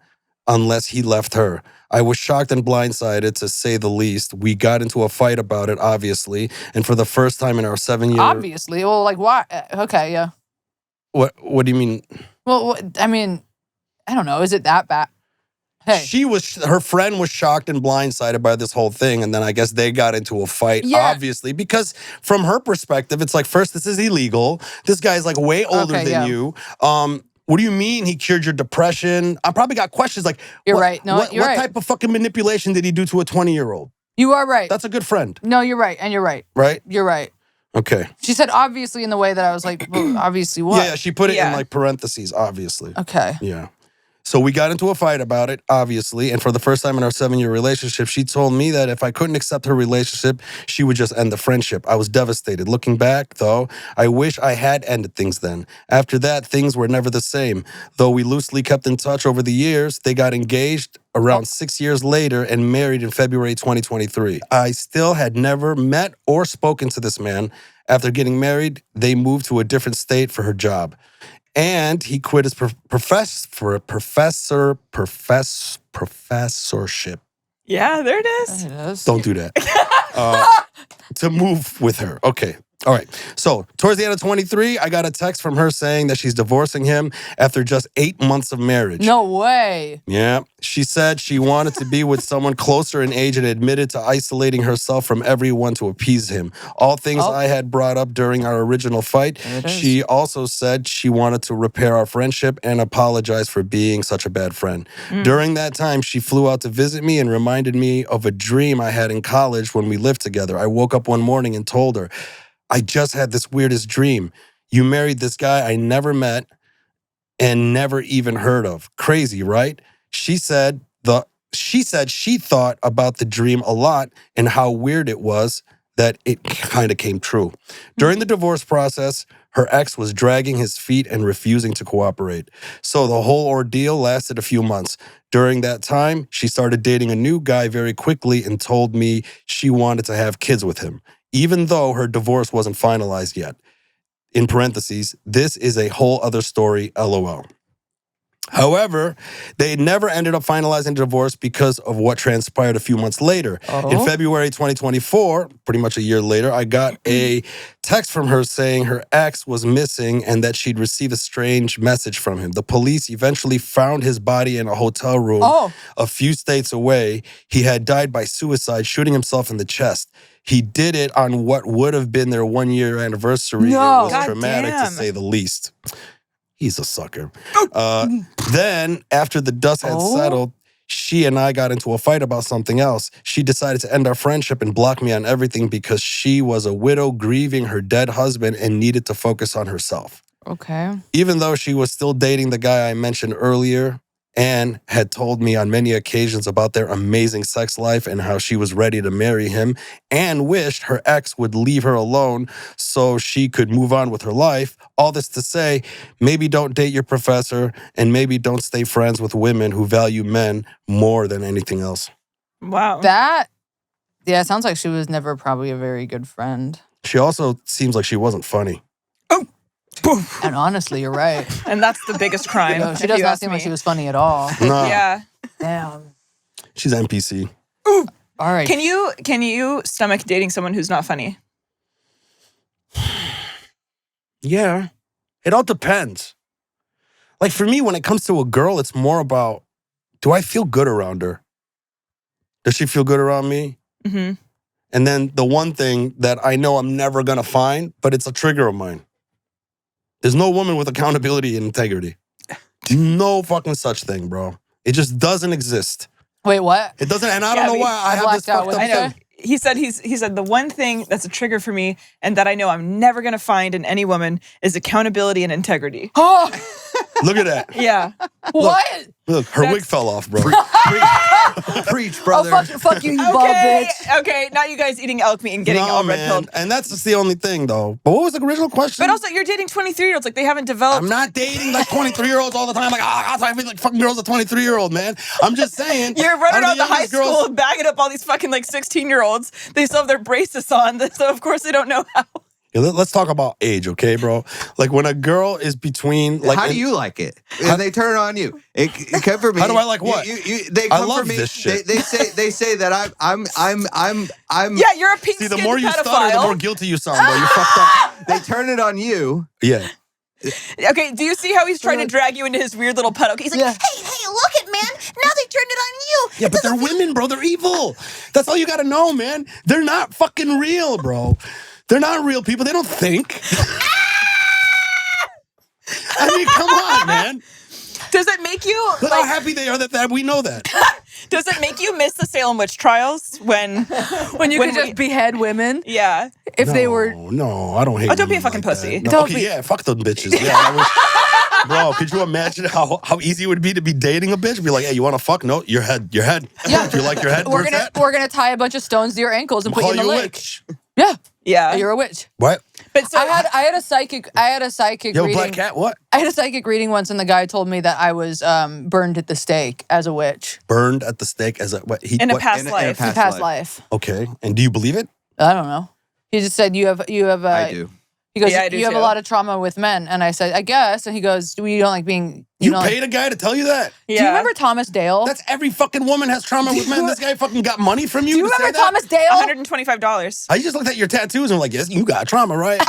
Speaker 4: unless he left her. I was shocked and blindsided, to say the least. We got into a fight about it, obviously, and for the first time in our 7-year...
Speaker 1: Obviously. Well, like, why? Okay, yeah.
Speaker 4: What do you mean?
Speaker 1: Well, I mean, I don't know. Is it that bad? Hey.
Speaker 4: Her friend was shocked and blindsided by this whole thing, and then I guess they got into a fight,
Speaker 1: Yeah.
Speaker 4: obviously, because from her perspective, it's like, first, this is illegal. This guy's like way older
Speaker 1: Okay,
Speaker 4: than
Speaker 1: yeah.
Speaker 4: you. What do you mean he cured your depression? I probably got questions like,
Speaker 1: You're
Speaker 4: what,
Speaker 1: right. No,
Speaker 4: what,
Speaker 1: you're
Speaker 4: what
Speaker 1: right.
Speaker 4: type of fucking manipulation did he do to a 20-year-old?
Speaker 1: You are right.
Speaker 4: That's a good friend,
Speaker 1: No, you're right. And you're right.
Speaker 4: right?
Speaker 1: You're right.
Speaker 4: Okay.
Speaker 1: She said obviously in the way that I was like, well, obviously what?
Speaker 4: Yeah, she put it in
Speaker 2: Yeah.
Speaker 4: like parentheses, obviously.
Speaker 1: Okay.
Speaker 4: Yeah. So we got into a fight about it, obviously. And for the first time in our 7-year relationship, she told me that if I couldn't accept her relationship, she would just end the friendship. I was devastated. Looking back, though, I wish I had ended things then. After that, things were never the same. Though we loosely kept in touch over the years, they got engaged around 6 years later and married in February 2023. I still had never met or spoken to this man. After getting married, they moved to a different state for her job. And he quit his professorship.
Speaker 2: Yeah, there it is.
Speaker 1: It is.
Speaker 4: Don't do that. To move with her. Okay. All right. So towards the end of 23, I got a text from her saying that she's divorcing him after just 8 months of marriage.
Speaker 1: No way.
Speaker 4: Yeah. She said she wanted to be with someone closer in age and admitted to isolating herself from everyone to appease him. All things I had brought up during our original fight.
Speaker 1: It is.
Speaker 4: She also said she wanted to repair our friendship and apologize for being such a bad friend. During that time, she flew out to visit me and reminded me of a dream I had in college when we lived together. I woke up one morning and told her, I just had this weirdest dream. You married this guy I never met and never even heard of. Crazy, right? She said she thought about the dream a lot and how weird it was that it kind of came true. During the divorce process, her ex was dragging his feet and refusing to cooperate. So the whole ordeal lasted a few months. During that time, she started dating a new guy very quickly and told me she wanted to have kids with him, even though her divorce wasn't finalized yet. In parentheses, this is a whole other story, LOL. However, they never ended up finalizing the divorce because of what transpired a few months later. In February 2024, pretty much a year later, I got a text from her saying her ex was missing and that she'd received a strange message from him. The police eventually found his body in a hotel room a few states away. He had died by suicide, shooting himself in the chest. He did it on what would have been their 1-year anniversary.
Speaker 1: No.
Speaker 4: It was
Speaker 2: God
Speaker 4: traumatic
Speaker 2: damn.
Speaker 4: to say the least. He's a sucker. Then, after the dust had settled, she and I got into a fight about something else. She decided to end our friendship and block me on everything because she was a widow grieving her dead husband and needed to focus on herself.
Speaker 1: Okay.
Speaker 4: Even though she was still dating the guy I mentioned earlier and had told me on many occasions about their amazing sex life and how she was ready to marry him and wished her ex would leave her alone so she could move on with her life. All this to say, maybe don't date your professor and maybe don't stay friends with women who value men more than anything else.
Speaker 2: Wow.
Speaker 1: It sounds like she was never probably a very good friend.
Speaker 4: She also seems like she wasn't funny.
Speaker 1: And honestly, you're right.
Speaker 2: And that's the biggest crime.
Speaker 1: No, she
Speaker 2: if
Speaker 1: does
Speaker 2: you
Speaker 1: not
Speaker 2: ask
Speaker 1: seem
Speaker 2: me.
Speaker 1: like she was funny at all.
Speaker 4: Nah,
Speaker 2: Yeah.
Speaker 1: Damn.
Speaker 4: she's NPC.
Speaker 1: All right.
Speaker 2: Can you stomach dating someone who's not funny?
Speaker 4: Yeah. It all depends. Like for me, when it comes to a girl, it's more about, do I feel good around her? Does she feel good around me?
Speaker 2: Mm-hmm.
Speaker 4: And then the one thing that I know I'm never going to find, but it's a trigger of mine. There's no woman with accountability and integrity. No fucking such thing, bro. It just doesn't exist.
Speaker 1: Wait, what?
Speaker 4: It doesn't, and I don't know why I have this
Speaker 1: blacked out.
Speaker 4: fucked
Speaker 1: What
Speaker 4: up
Speaker 1: did you
Speaker 2: I know.
Speaker 1: say?
Speaker 2: He said the one thing that's a trigger for me and that I know I'm never gonna find in any woman is accountability and integrity.
Speaker 1: Oh,
Speaker 4: Look at that.
Speaker 2: Yeah.
Speaker 1: what?
Speaker 4: Look, her wig fell off, bro.
Speaker 5: Preach,
Speaker 1: Oh,
Speaker 5: brother.
Speaker 1: fuck you, you bald
Speaker 2: Okay.
Speaker 1: bitch.
Speaker 2: Okay. Not you guys eating elk meat and getting
Speaker 4: No,
Speaker 2: all red
Speaker 4: man.
Speaker 2: pilled.
Speaker 4: And that's just the only thing, though. But what was the original question?
Speaker 2: But also, you're dating 23-year-olds. Like they haven't developed.
Speaker 4: I'm not dating like 23-year-olds all the time. Like, I feel like fucking girls a 23-year-old, man. I'm just saying.
Speaker 2: You're running
Speaker 4: out
Speaker 2: out
Speaker 4: of
Speaker 2: the high
Speaker 4: youngest girls-
Speaker 2: school, bagging up all these fucking like 16-year-olds. They still have their braces on, so of course they don't know how.
Speaker 4: Yeah, let's talk about age, okay, bro? Like when a girl is between, like,
Speaker 5: How do you like it? And they turn on you. It come for me.
Speaker 4: How do I like what?
Speaker 5: They
Speaker 4: I
Speaker 5: come
Speaker 4: love
Speaker 5: for me.
Speaker 4: this shit.
Speaker 5: They say that I'm.
Speaker 2: Yeah, you're a pink
Speaker 4: See,
Speaker 2: skin
Speaker 4: the more you
Speaker 2: pedophile.
Speaker 4: stutter, the more guilty you sound, bro. You fucked up.
Speaker 5: They turn it on you.
Speaker 4: Yeah.
Speaker 2: Okay, do you see how he's trying to drag you into his weird little pedo? He's like,
Speaker 1: Yeah.
Speaker 2: hey, look it, man. Now they turned it on you.
Speaker 4: Yeah, but they're women, bro. They're evil. That's all you gotta know, man. They're not fucking real, bro. They're not real people. They don't think. I mean, come on, man.
Speaker 2: Does it make you
Speaker 4: Look how
Speaker 2: like?
Speaker 4: happy they are that we know that.
Speaker 2: Does it make you miss the Salem witch trials when
Speaker 1: When you
Speaker 2: When
Speaker 1: could just
Speaker 2: we-
Speaker 1: behead women
Speaker 2: yeah?
Speaker 1: if they were.
Speaker 4: No, I don't hate.
Speaker 2: Oh, don't be a
Speaker 4: women
Speaker 2: fucking
Speaker 4: like
Speaker 2: pussy.
Speaker 4: that. No,
Speaker 1: Don't
Speaker 4: okay,
Speaker 1: be-
Speaker 4: yeah, fuck them bitches. Yeah, I wish- bro, could you imagine how easy it would be to be dating a bitch? Be like, hey, you want to fuck? No, your head.
Speaker 1: Yeah.
Speaker 4: Do you like your head?
Speaker 1: We're
Speaker 4: Where's
Speaker 1: gonna
Speaker 4: that?
Speaker 1: tie a bunch of stones to your ankles and
Speaker 4: We'll
Speaker 1: put you
Speaker 4: call
Speaker 1: in the
Speaker 4: you a
Speaker 1: lake.
Speaker 4: witch.
Speaker 1: Yeah,
Speaker 2: Yeah.
Speaker 1: you're a witch.
Speaker 4: What?
Speaker 2: But so
Speaker 1: I had a psychic
Speaker 4: Yo,
Speaker 1: reading.
Speaker 4: black cat. What?
Speaker 1: I had a psychic reading once, and the guy told me that I was burned at the stake as a witch.
Speaker 4: Burned at the stake as a what?
Speaker 2: in a
Speaker 4: what?
Speaker 2: past
Speaker 5: in a
Speaker 2: life.
Speaker 5: past-
Speaker 1: Past life.
Speaker 4: Okay, and do you believe it?
Speaker 1: I don't know. He just said you have.
Speaker 5: I do.
Speaker 1: He goes,
Speaker 2: Yeah, I do
Speaker 1: you have a
Speaker 2: too.
Speaker 1: lot of trauma with men, and I said, I guess. And he goes, you don't like being.
Speaker 4: You
Speaker 1: don't like-
Speaker 4: paid a guy to tell you that?
Speaker 1: Do you remember Thomas Dale?
Speaker 4: That's every fucking woman has trauma with men. This guy fucking got money from you.
Speaker 1: Do you
Speaker 4: to say
Speaker 1: remember
Speaker 4: that?
Speaker 1: Thomas Dale?
Speaker 2: $125.
Speaker 4: I just looked at your tattoos and I'm like, yes, you got trauma, right?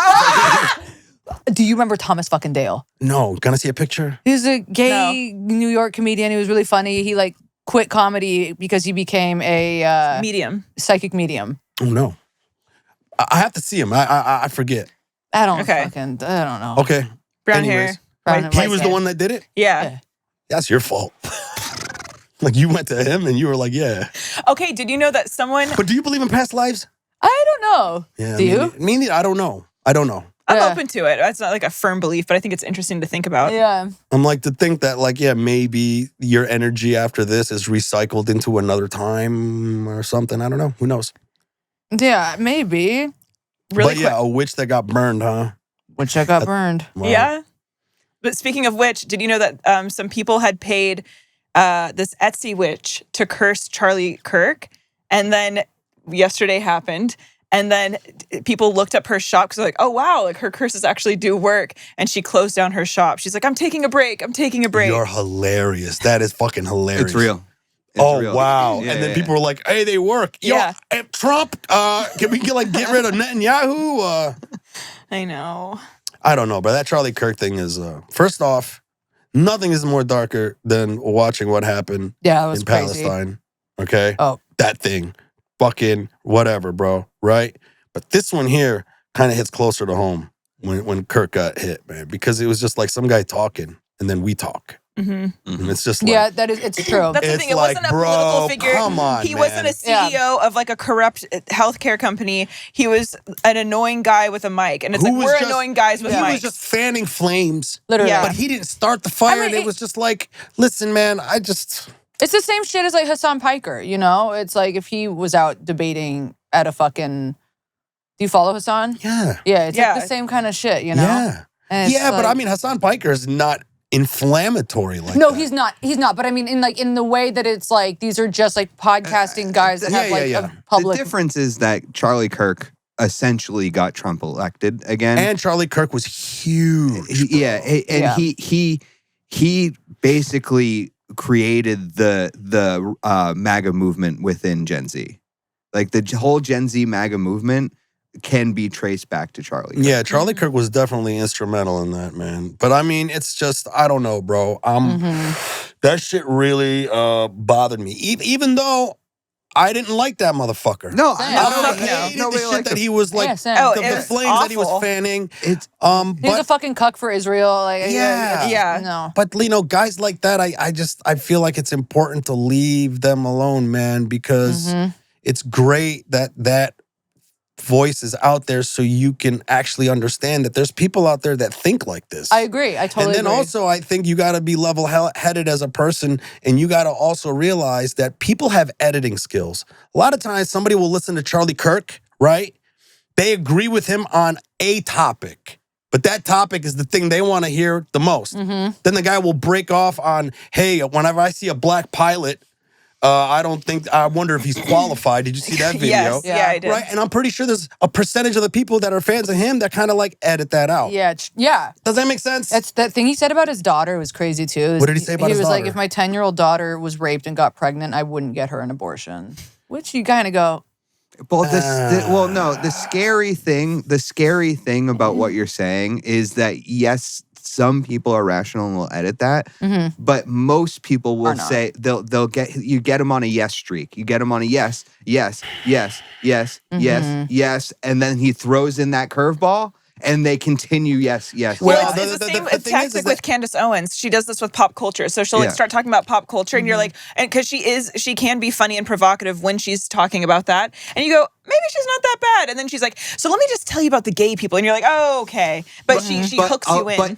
Speaker 1: Do you remember Thomas fucking Dale?
Speaker 4: No, gonna see a picture?
Speaker 1: He's a gay New York comedian. He was really funny. He like quit comedy because he became a
Speaker 2: Medium.
Speaker 1: psychic medium.
Speaker 4: Oh no, I have to see him. I forget.
Speaker 1: I don't
Speaker 2: Okay.
Speaker 1: fucking. I don't know.
Speaker 4: Okay,
Speaker 2: Brown
Speaker 4: Anyways.
Speaker 2: hair.
Speaker 1: Brown
Speaker 2: white
Speaker 1: and
Speaker 4: he
Speaker 1: white
Speaker 4: was the
Speaker 1: hair.
Speaker 4: one that did it.
Speaker 2: Yeah.
Speaker 4: That's your fault. Like you went to him and you were like, yeah.
Speaker 2: Okay, did you know that someone
Speaker 4: But do you believe in past lives?
Speaker 1: I don't know.
Speaker 4: Yeah.
Speaker 1: Do you?
Speaker 4: Me neither. I don't know.
Speaker 2: I'm
Speaker 1: Yeah.
Speaker 2: open to it. It's not like a firm belief, but I think it's interesting to think about.
Speaker 1: Yeah.
Speaker 4: I'm like to think that like, yeah, maybe your energy after this is recycled into another time or something. I don't know. Who knows?
Speaker 1: Yeah, maybe.
Speaker 2: Really
Speaker 4: But yeah, a witch that got burned, huh?
Speaker 1: Which I got burned.
Speaker 4: Wow.
Speaker 2: Yeah. But speaking of which, did you know that some people had paid this Etsy witch to curse Charlie Kirk? And then yesterday happened. And then people looked up her shop because they're like, oh, wow, like her curses actually do work. And she closed down her shop. She's like, I'm taking a break. I'm taking a break.
Speaker 4: You're hilarious. That is fucking hilarious.
Speaker 5: It's real. It's
Speaker 4: Oh
Speaker 5: real.
Speaker 4: wow!
Speaker 5: Yeah,
Speaker 4: and then
Speaker 5: yeah,
Speaker 4: people were like, "Hey, they work." Yo,
Speaker 2: Yeah.
Speaker 4: Trump, can we get rid of Netanyahu?
Speaker 2: I know.
Speaker 4: I don't know, but that Charlie Kirk thing is. First off, nothing is more darker than watching what happened
Speaker 1: Yeah, that was
Speaker 4: in
Speaker 1: crazy.
Speaker 4: Palestine. Okay.
Speaker 1: Oh.
Speaker 4: That thing, fucking whatever, bro. Right. But this one here kind of hits closer to home when Kirk got hit, man, because it was just like some guy talking, and then we talk.
Speaker 2: Mm-hmm.
Speaker 4: And it's just like,
Speaker 1: Yeah, it's true.
Speaker 2: That's the
Speaker 4: It's
Speaker 2: thing. It
Speaker 4: like,
Speaker 2: wasn't a
Speaker 4: bro,
Speaker 2: political figure.
Speaker 4: come on,
Speaker 2: he wasn't a
Speaker 4: man.
Speaker 2: CEO of like a corrupt healthcare company. He was an annoying guy with a mic. And it's
Speaker 4: Who
Speaker 2: like,
Speaker 4: was
Speaker 2: we're
Speaker 4: just-
Speaker 2: annoying guys with
Speaker 4: he
Speaker 2: mics.
Speaker 4: was just fanning flames.
Speaker 1: Literally.
Speaker 2: Yeah.
Speaker 4: But he didn't start the fire.
Speaker 1: I mean,
Speaker 4: and it was just like, listen, man,
Speaker 1: It's the same shit as like Hassan Piker, you know? It's like if he was out debating at a fucking... Do you follow Hassan?
Speaker 4: yeah.
Speaker 1: Yeah, it's
Speaker 2: Yeah.
Speaker 1: like the same kind of shit, you know?
Speaker 4: Yeah.
Speaker 1: And it's
Speaker 4: Yeah, but I
Speaker 1: like-
Speaker 4: mean, Hassan Piker is not inflammatory like
Speaker 1: No,
Speaker 4: that.
Speaker 1: he's not. He's not. But I mean, in the way that it's like these are just like podcasting guys that have
Speaker 4: yeah,
Speaker 1: like
Speaker 4: yeah.
Speaker 1: a public.
Speaker 5: The difference is that Charlie Kirk essentially got Trump elected again.
Speaker 4: And Charlie Kirk was huge.
Speaker 5: Yeah, and
Speaker 1: Yeah.
Speaker 5: he basically created the MAGA movement within Gen Z. Like the whole Gen Z MAGA movement can be traced back to Charlie Kirk.
Speaker 4: Yeah, Charlie Kirk was definitely instrumental in that, man. But I mean, it's just, I don't know, bro. That shit really bothered me. Even though I didn't like that motherfucker.
Speaker 5: No,
Speaker 1: Same.
Speaker 4: I
Speaker 1: No,
Speaker 4: hated the
Speaker 5: nobody
Speaker 4: shit
Speaker 5: liked
Speaker 4: that
Speaker 5: him.
Speaker 4: he was like,
Speaker 1: Yeah, same.
Speaker 2: Oh,
Speaker 4: the
Speaker 2: it was
Speaker 4: flames that he was
Speaker 2: awful.
Speaker 4: fanning.
Speaker 5: It's
Speaker 1: He was a
Speaker 4: But
Speaker 1: fucking cuck for Israel. Like,
Speaker 4: Yeah.
Speaker 2: Yeah.
Speaker 1: No.
Speaker 4: But you know, guys like that, I feel like it's important to leave them alone, man, because it's great that voice is out there so you can actually understand that there's people out there that think like this.
Speaker 1: I agree. I totally
Speaker 4: And then
Speaker 1: agree.
Speaker 4: also, I think you got to be level-headed as a person, and you got to also realize that people have editing skills. A lot of times, somebody will listen to Charlie Kirk, right? They agree with him on a topic, but that topic is the thing they want to hear the most. Then the guy will break off on, hey, whenever I see a black pilot, I wonder if he's qualified. Did you see that video?
Speaker 2: Yes.
Speaker 1: Yeah.
Speaker 2: Yeah, I did.
Speaker 4: Right? And I'm pretty sure there's a percentage of the people that are fans of him that kind of like edit that out.
Speaker 1: Yeah.
Speaker 4: Does that make sense?
Speaker 1: That's that thing he said about his daughter was crazy too.
Speaker 4: What did he say about his
Speaker 1: He was like,
Speaker 4: daughter?
Speaker 1: if my 10-year-old daughter was raped and got pregnant, I wouldn't get her an abortion. Which you kind of go,
Speaker 5: well, the scary thing about what you're saying is that yes, some people are rational and will edit that, but most people will
Speaker 1: not.
Speaker 5: say they'll get them on a yes streak. You get them on a yes, and then he throws in that curveball. And they continue, yes.
Speaker 2: Well,
Speaker 4: the-
Speaker 2: it's the
Speaker 4: the-
Speaker 2: same
Speaker 4: the thing is
Speaker 2: tactic
Speaker 4: that-
Speaker 2: with Candace Owens. She does this with pop culture. So she'll like
Speaker 5: Yeah.
Speaker 2: start talking about pop culture, and you're like, and because she can be funny and provocative when she's talking about that, and you go, maybe she's not that bad, and then she's like, so let me just tell you about the gay people, and you're like, oh, okay, but she hooks you in,
Speaker 5: But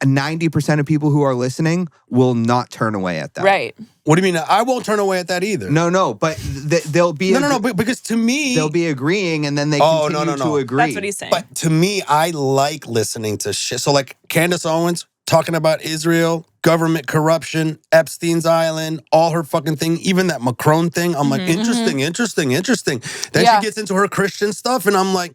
Speaker 5: 90% of people who are listening will not turn away at that.
Speaker 2: right?
Speaker 4: What do you mean? I won't turn away at that either.
Speaker 5: No, but they'll be
Speaker 4: No, because to me,
Speaker 5: they'll be agreeing, and then they
Speaker 4: Oh,
Speaker 5: continue
Speaker 4: no.
Speaker 5: to agree.
Speaker 2: That's what he's saying.
Speaker 4: but to me, I like listening to shit. So like Candace Owens talking about Israel, government corruption, Epstein's Island, all her fucking thing, even that Macron thing. I'm like, interesting. Then
Speaker 1: Yeah.
Speaker 4: she gets into her Christian stuff, and I'm like,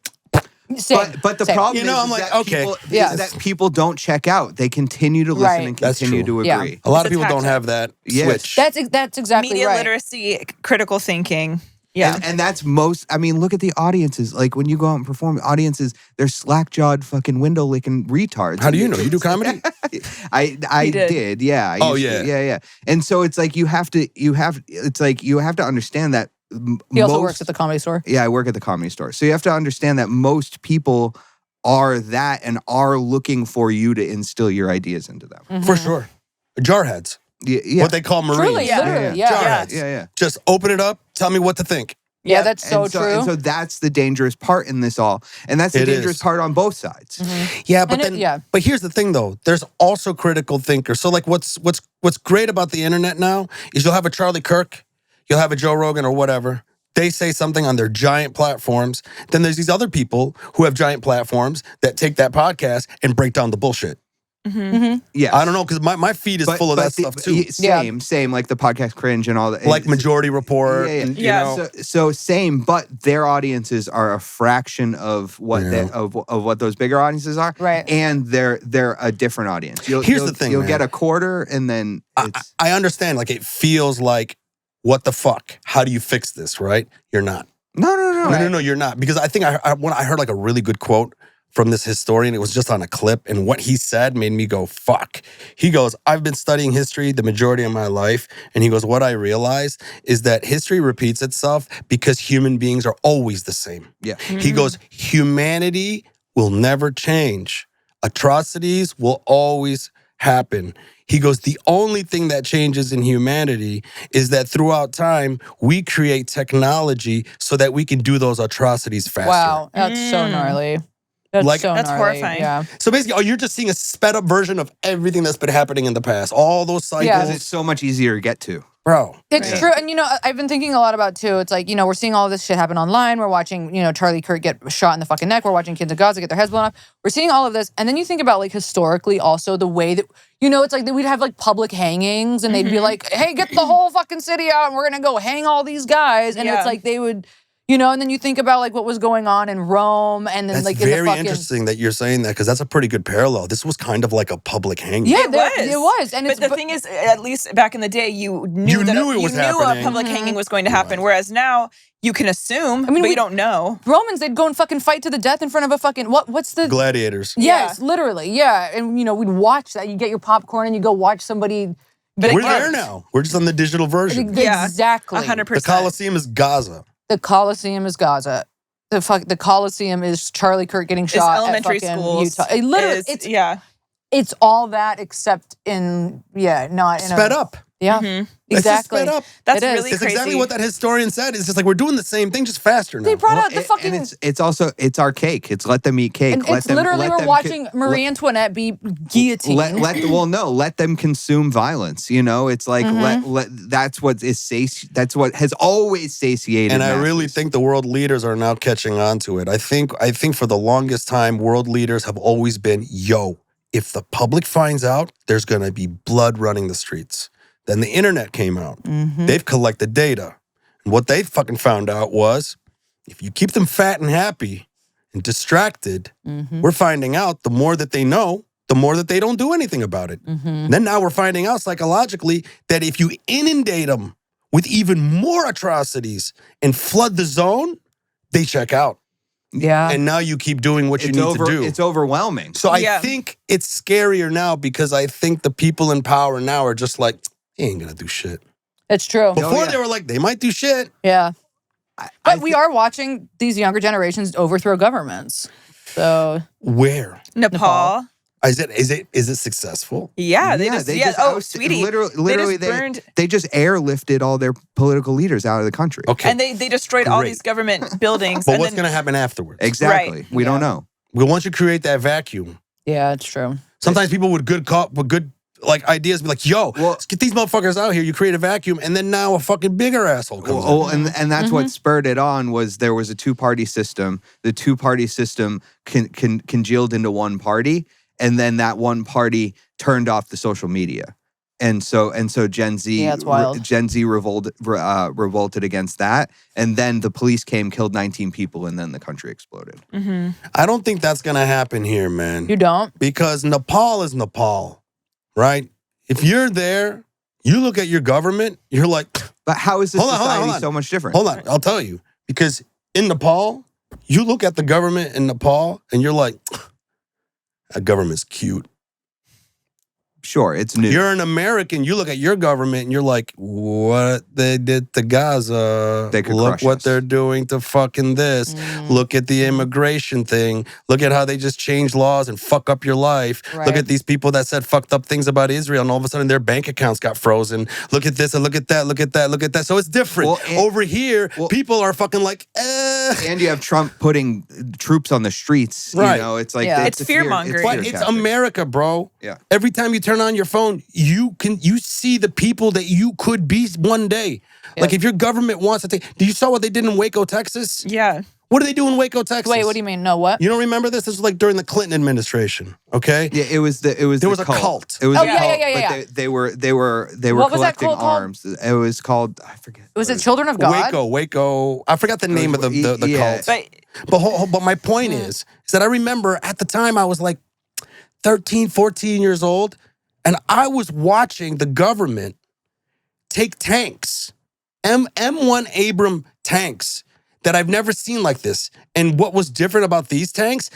Speaker 1: same.
Speaker 5: But the
Speaker 1: same.
Speaker 5: problem
Speaker 4: You know,
Speaker 5: is,
Speaker 4: I'm like,
Speaker 5: that
Speaker 4: okay.
Speaker 5: people,
Speaker 1: Yeah.
Speaker 5: is that people don't check out. They continue to listen
Speaker 1: Right.
Speaker 5: and
Speaker 4: That's
Speaker 5: continue
Speaker 4: true.
Speaker 5: to
Speaker 1: Yeah.
Speaker 5: agree.
Speaker 4: a lot
Speaker 2: It's
Speaker 4: of
Speaker 2: a
Speaker 4: people don't
Speaker 2: tactic.
Speaker 4: have that
Speaker 5: Yes.
Speaker 4: switch.
Speaker 1: That's exactly
Speaker 2: Media
Speaker 1: right.
Speaker 2: literacy, critical thinking. Yeah.
Speaker 5: And that's most, I mean, look at the audiences. Like when you go out and perform, audiences, they're slack-jawed fucking window-licking retards.
Speaker 4: How do you know? You do comedy?
Speaker 5: I
Speaker 2: He did.
Speaker 5: did, yeah. I
Speaker 4: Oh,
Speaker 5: used to,
Speaker 4: yeah.
Speaker 5: yeah. And so it's like you have to understand that
Speaker 1: He also works at the Comedy Store.
Speaker 5: Yeah, I work at the Comedy Store. So you have to understand that most people are that and are looking for you to instill your ideas into them.
Speaker 4: For sure. Jarheads.
Speaker 5: Yeah.
Speaker 4: What they call Marines.
Speaker 1: Truly,
Speaker 2: Yeah.
Speaker 1: literally,
Speaker 5: Yeah.
Speaker 1: yeah.
Speaker 4: Jarheads.
Speaker 5: Yeah.
Speaker 4: Just open it up. Tell me what to think.
Speaker 1: Yeah, that's so
Speaker 5: and
Speaker 1: true.
Speaker 5: And so that's the dangerous part in this all. And that's the
Speaker 4: It
Speaker 5: dangerous
Speaker 4: is.
Speaker 5: part on both sides.
Speaker 4: Yeah, but
Speaker 1: And
Speaker 4: then but here's the thing though. There's also critical thinkers. So like what's great about the internet now is you'll have a Charlie Kirk, you'll have a Joe Rogan or whatever. They say something on their giant platforms. Then there's these other people who have giant platforms that take that podcast and break down the bullshit.
Speaker 5: Yeah.
Speaker 4: I don't know, because my feed is full of that stuff too.
Speaker 5: Same, like the podcast cringe and all that.
Speaker 4: Like Majority Report. And, you know.
Speaker 5: So same, but their audiences are a fraction of what of what those bigger audiences are.
Speaker 1: Right.
Speaker 5: And they're a different audience.
Speaker 4: Here's the thing,
Speaker 5: you'll
Speaker 4: man.
Speaker 5: get a quarter, and then
Speaker 4: I understand. Like, it feels like, what the fuck? How do you fix this, right? You're not. No, you're not. Because I think I heard like a really good quote from this historian. It was just on a clip, and what he said made me go, fuck. He goes, I've been studying history the majority of my life, and he goes, what I realized is that history repeats itself because human beings are always the same.
Speaker 5: Yeah.
Speaker 4: He goes, humanity will never change. Atrocities will always happen. He goes, the only thing that changes in humanity is that throughout time, we create technology so that we can do those atrocities faster.
Speaker 1: Wow, that's so gnarly. That's
Speaker 2: That's
Speaker 1: gnarly.
Speaker 2: horrifying.
Speaker 1: Yeah.
Speaker 4: So basically, you're just seeing a sped up version of everything that's been happening in the past. All those cycles.
Speaker 1: Yeah.
Speaker 5: it's so much easier to get to.
Speaker 4: Bro.
Speaker 1: It's true. And, I've been thinking a lot about, too, it's like, we're seeing all this shit happen online. We're watching, Charlie Kirk get shot in the fucking neck. We're watching kids of Gaza get their heads blown off. We're seeing all of this. And then you think about, like, historically also the way that, it's like we'd have, like, public hangings and they'd be like, hey, get the whole fucking city out and we're going to go hang all these guys. And it's like they would... and then you think about like what was going on in Rome, and then
Speaker 4: That's
Speaker 1: like
Speaker 4: very
Speaker 1: in the fucking,
Speaker 4: interesting that you're saying that, because that's a pretty good parallel. This was kind of like a public hanging.
Speaker 1: Yeah,
Speaker 2: It was.
Speaker 1: And
Speaker 2: but the thing is, at least back in the day, you knew a public hanging was going to happen. Whereas now you can assume, but you don't know.
Speaker 1: Romans, they'd go and fucking fight to the death in front of a fucking what's the
Speaker 4: Gladiators.
Speaker 1: Yes, literally, yeah. And we'd watch that. You get your popcorn and you go watch somebody.
Speaker 2: But
Speaker 4: we're there now. We're just on the digital version.
Speaker 1: Exactly.
Speaker 2: 100%.
Speaker 4: The Colosseum is Gaza.
Speaker 1: The Colosseum is Gaza. The Colosseum is Charlie Kirk getting shot
Speaker 2: elementary
Speaker 1: at fucking
Speaker 2: schools.
Speaker 1: Utah. It literally, it's all that except not in
Speaker 4: sped up.
Speaker 1: Yeah,
Speaker 4: It's just
Speaker 1: exactly.
Speaker 4: sped up.
Speaker 2: That's
Speaker 1: It is.
Speaker 2: really
Speaker 4: It's
Speaker 2: crazy.
Speaker 4: exactly what that historian said. It's just like we're doing the same thing, just faster now.
Speaker 1: They brought out the fucking.
Speaker 5: And it's also our cake. It's let them eat cake.
Speaker 1: And it's literally we're watching Marie Antoinette be guillotined.
Speaker 5: Let them consume violence. It's like that's what has always satiated.
Speaker 4: And I
Speaker 5: masses.
Speaker 4: really think the world leaders are now catching on to it. I think for the longest time, world leaders have always been, if the public finds out, there's gonna be blood running the streets. Then the internet came out. They've collected data. And what they fucking found out was, if you keep them fat and happy and distracted, we're finding out the more that they know, the more that they don't do anything about it. Then now we're finding out psychologically that if you inundate them with even more atrocities and flood the zone, they check out.
Speaker 1: Yeah.
Speaker 4: And now you keep doing what you need to do.
Speaker 5: It's overwhelming.
Speaker 4: So I think it's scarier now, because I think the people in power now are just like, he ain't gonna do shit.
Speaker 1: It's true.
Speaker 4: Before they were like, they might do shit.
Speaker 1: Yeah. But we are watching these younger generations overthrow governments. So
Speaker 4: Where?
Speaker 2: Nepal.
Speaker 4: Is it successful?
Speaker 2: Yeah, they just sweetie.
Speaker 5: Literally,
Speaker 2: they just burned.
Speaker 5: they just airlifted all their political leaders out of the country.
Speaker 4: Okay.
Speaker 2: And they destroyed all these government buildings.
Speaker 4: But
Speaker 2: and
Speaker 4: what's
Speaker 2: then,
Speaker 4: gonna happen afterwards?
Speaker 5: Exactly.
Speaker 2: Right.
Speaker 5: We don't know.
Speaker 4: Well, once you create that vacuum,
Speaker 1: yeah, it's true.
Speaker 4: sometimes people with good like ideas be like, let's get these motherfuckers out here. You create a vacuum, and then now a fucking bigger asshole comes in.
Speaker 5: And that's what spurred it on. Was there was a two-party system. The two-party system congealed into one party, and then that one party turned off the social media. And so Gen Z,
Speaker 1: that's wild.
Speaker 5: Gen Z revolted against that, and then the police came, killed 19 people, and then the country exploded.
Speaker 4: I don't think that's gonna happen here, man.
Speaker 1: You don't?
Speaker 4: Because Nepal is Nepal, right? If you're there, you look at your government, you're like,
Speaker 5: But how is this
Speaker 4: Hold on,
Speaker 5: society so much different?
Speaker 4: hold on, I'll tell you. Because in Nepal, you look at the government in Nepal, and you're like, that government's cute.
Speaker 5: Sure, it's new.
Speaker 4: You're an American. You look at your government and you're like, what they did to Gaza.
Speaker 5: They could
Speaker 4: Look
Speaker 5: crush
Speaker 4: what
Speaker 5: us.
Speaker 4: they're doing to fucking this. Look at the immigration thing. Look at how they just change laws and fuck up your life.
Speaker 1: Right.
Speaker 4: Look at these people that said fucked up things about Israel, and all of a sudden their bank accounts got frozen. Look at this and look at that, look at that, look at that. So it's different.
Speaker 5: Well, and-
Speaker 4: Over here, people are fucking like,
Speaker 5: And you have Trump putting troops on the streets.
Speaker 4: Right.
Speaker 5: You know, it's like
Speaker 1: Yeah.
Speaker 2: It's fear-mongering.
Speaker 4: But it's America, bro.
Speaker 5: Yeah.
Speaker 4: Every time you turn turn on your phone, you see the people that you could be one day. Like if your government wants to take, do you saw what they did in Waco, Texas?
Speaker 2: Yeah.
Speaker 4: What do they do in Waco, Texas?
Speaker 1: Wait, what do you mean? No, what?
Speaker 4: You don't remember this? This was like during the Clinton administration. Okay.
Speaker 5: Yeah, it was
Speaker 4: There was a cult.
Speaker 5: It was
Speaker 1: Oh,
Speaker 5: a
Speaker 1: yeah,
Speaker 5: cult,
Speaker 1: yeah, yeah,
Speaker 5: but they were
Speaker 1: What was that
Speaker 5: collecting
Speaker 1: cult called?
Speaker 5: arms. It was called, I forget.
Speaker 1: Was it Children of God?
Speaker 4: Waco. I forgot the name of the
Speaker 5: Yeah.
Speaker 4: cult. But my point is that I remember at the time I was like 13, 14 years old, and I was watching the government take tanks, M1 Abram tanks that I've never seen like this. And what was different about these tanks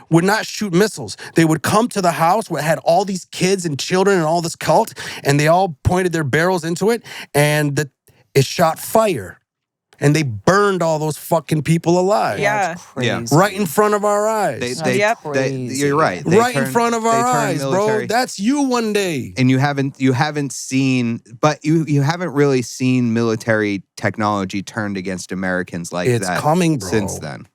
Speaker 4: would not shoot missiles. They would come to the house where it had all these kids and children and all this cult, and they all pointed their barrels into it, and it shot fire. And they burned all those fucking people alive.
Speaker 2: Yeah.
Speaker 1: Crazy.
Speaker 4: Right in front of our eyes.
Speaker 5: You're right. They
Speaker 4: Right in front of our
Speaker 5: turned
Speaker 4: eyes,
Speaker 5: military.
Speaker 4: bro. That's you one day.
Speaker 5: And you haven't seen, but you haven't really seen military technology turned against Americans like
Speaker 4: It's
Speaker 5: that
Speaker 4: coming, bro.
Speaker 5: since then.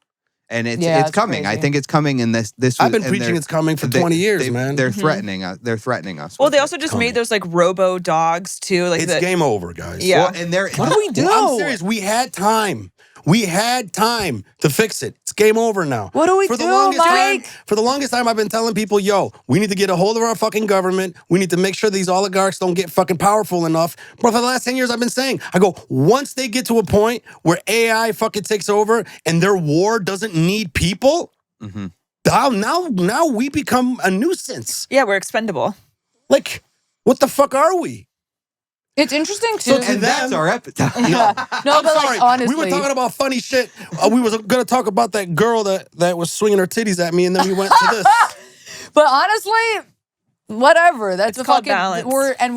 Speaker 5: And it's
Speaker 1: it's
Speaker 5: coming. I
Speaker 1: crazy.
Speaker 5: think it's coming in this.
Speaker 4: I've been preaching it's coming for 20 years, man.
Speaker 5: They're threatening us. They're threatening us.
Speaker 2: Well,
Speaker 5: with
Speaker 2: they
Speaker 5: it.
Speaker 2: also just
Speaker 4: coming.
Speaker 2: made those like robo dogs too. Like
Speaker 4: It's game over, guys.
Speaker 2: Yeah.
Speaker 5: Well, and they're
Speaker 1: What do we do?
Speaker 4: Well, I'm serious. We had time. We had time to fix it. It's game over now.
Speaker 1: What do we
Speaker 4: for
Speaker 1: do,
Speaker 4: the longest
Speaker 1: Mike?
Speaker 4: Time, for the longest time, I've been telling people, yo, we need to get a hold of our fucking government. We need to make sure these oligarchs don't get fucking powerful enough. But for the last 10 years, I've been saying, I go, once they get to a point where AI fucking takes over and their war doesn't need people, now we become a nuisance.
Speaker 2: Yeah, we're expendable.
Speaker 4: Like, what the fuck are we?
Speaker 1: It's interesting too.
Speaker 4: So to
Speaker 5: and that's our episode.
Speaker 1: no,
Speaker 4: I'm
Speaker 1: but
Speaker 4: sorry.
Speaker 1: like honestly,
Speaker 4: We were talking about funny shit. We was gonna talk about that girl that was swinging her titties at me, and then we went to this.
Speaker 1: but honestly, whatever. That's
Speaker 2: It's
Speaker 1: a
Speaker 2: called
Speaker 1: fucking
Speaker 2: balance.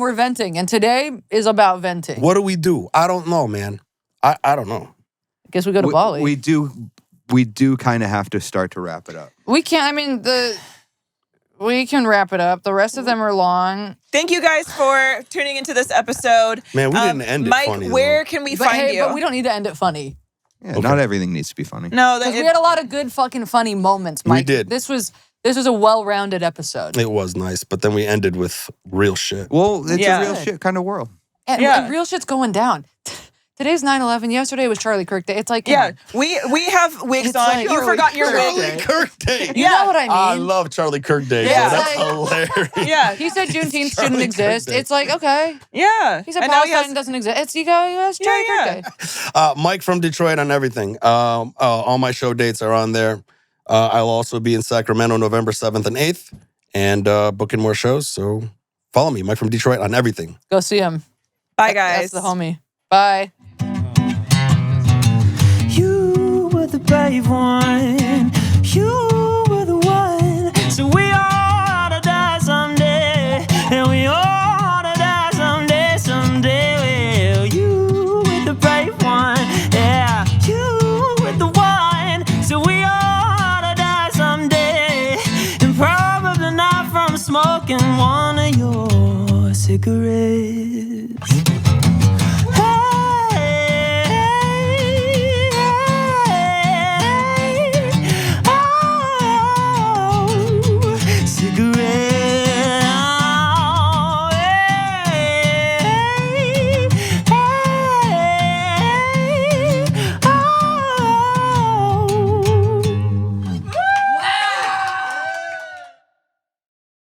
Speaker 1: we're venting, and today is about venting.
Speaker 4: What do we do? I don't know, man. I don't know.
Speaker 1: Guess we go to Bali.
Speaker 5: We do kind of have to start to wrap it up.
Speaker 1: We can't. I mean, we can wrap it up. The rest of them are long.
Speaker 2: Thank you guys for tuning into this episode.
Speaker 4: Man, we didn't end it
Speaker 2: Mike,
Speaker 4: funny, though.
Speaker 2: where can we
Speaker 1: But
Speaker 2: find
Speaker 1: hey,
Speaker 2: you?
Speaker 1: but we don't need to end it funny.
Speaker 5: Yeah, Not everything needs to be funny.
Speaker 2: No,
Speaker 1: Because we had a lot of good fucking funny moments, Mike.
Speaker 4: We did.
Speaker 1: This was a well-rounded episode.
Speaker 4: It was nice, but then we ended with real shit.
Speaker 5: Well, it's
Speaker 2: Yeah.
Speaker 5: a real shit kind of world.
Speaker 1: And real shit's going down. Today's 9/11. Yesterday was Charlie Kirk Day. It's like,
Speaker 2: Yeah, we have wigs
Speaker 1: It's
Speaker 2: on.
Speaker 1: like
Speaker 2: You forgot your
Speaker 1: Charlie
Speaker 2: wig.
Speaker 4: Kirk Day.
Speaker 1: you know what I mean?
Speaker 4: I love Charlie Kirk Day.
Speaker 2: Yeah.
Speaker 4: Bro. That's
Speaker 1: Like-
Speaker 4: hilarious.
Speaker 2: Yeah,
Speaker 1: He said Juneteenth
Speaker 4: Charlie
Speaker 1: shouldn't
Speaker 4: Kirk
Speaker 1: exist.
Speaker 4: Day.
Speaker 1: It's like, okay.
Speaker 2: yeah.
Speaker 1: He said
Speaker 2: And now he
Speaker 1: Palestine
Speaker 2: has-
Speaker 1: doesn't exist. It's Charlie
Speaker 2: Yeah,
Speaker 1: Kirk Day.
Speaker 4: Mike from Detroit on everything. All my show dates are on there. I'll also be in Sacramento November 7th and 8th and booking more shows. So follow me, Mike from Detroit on everything.
Speaker 1: Go see him.
Speaker 2: Bye, guys.
Speaker 1: That's the homie. Bye.
Speaker 3: You were the brave one. You were the one. So we all ought to die someday. And we all ought to die someday, someday. Well, you were the brave one. Yeah, you were the one. So we all ought to die someday. And probably not from smoking one of your cigarettes.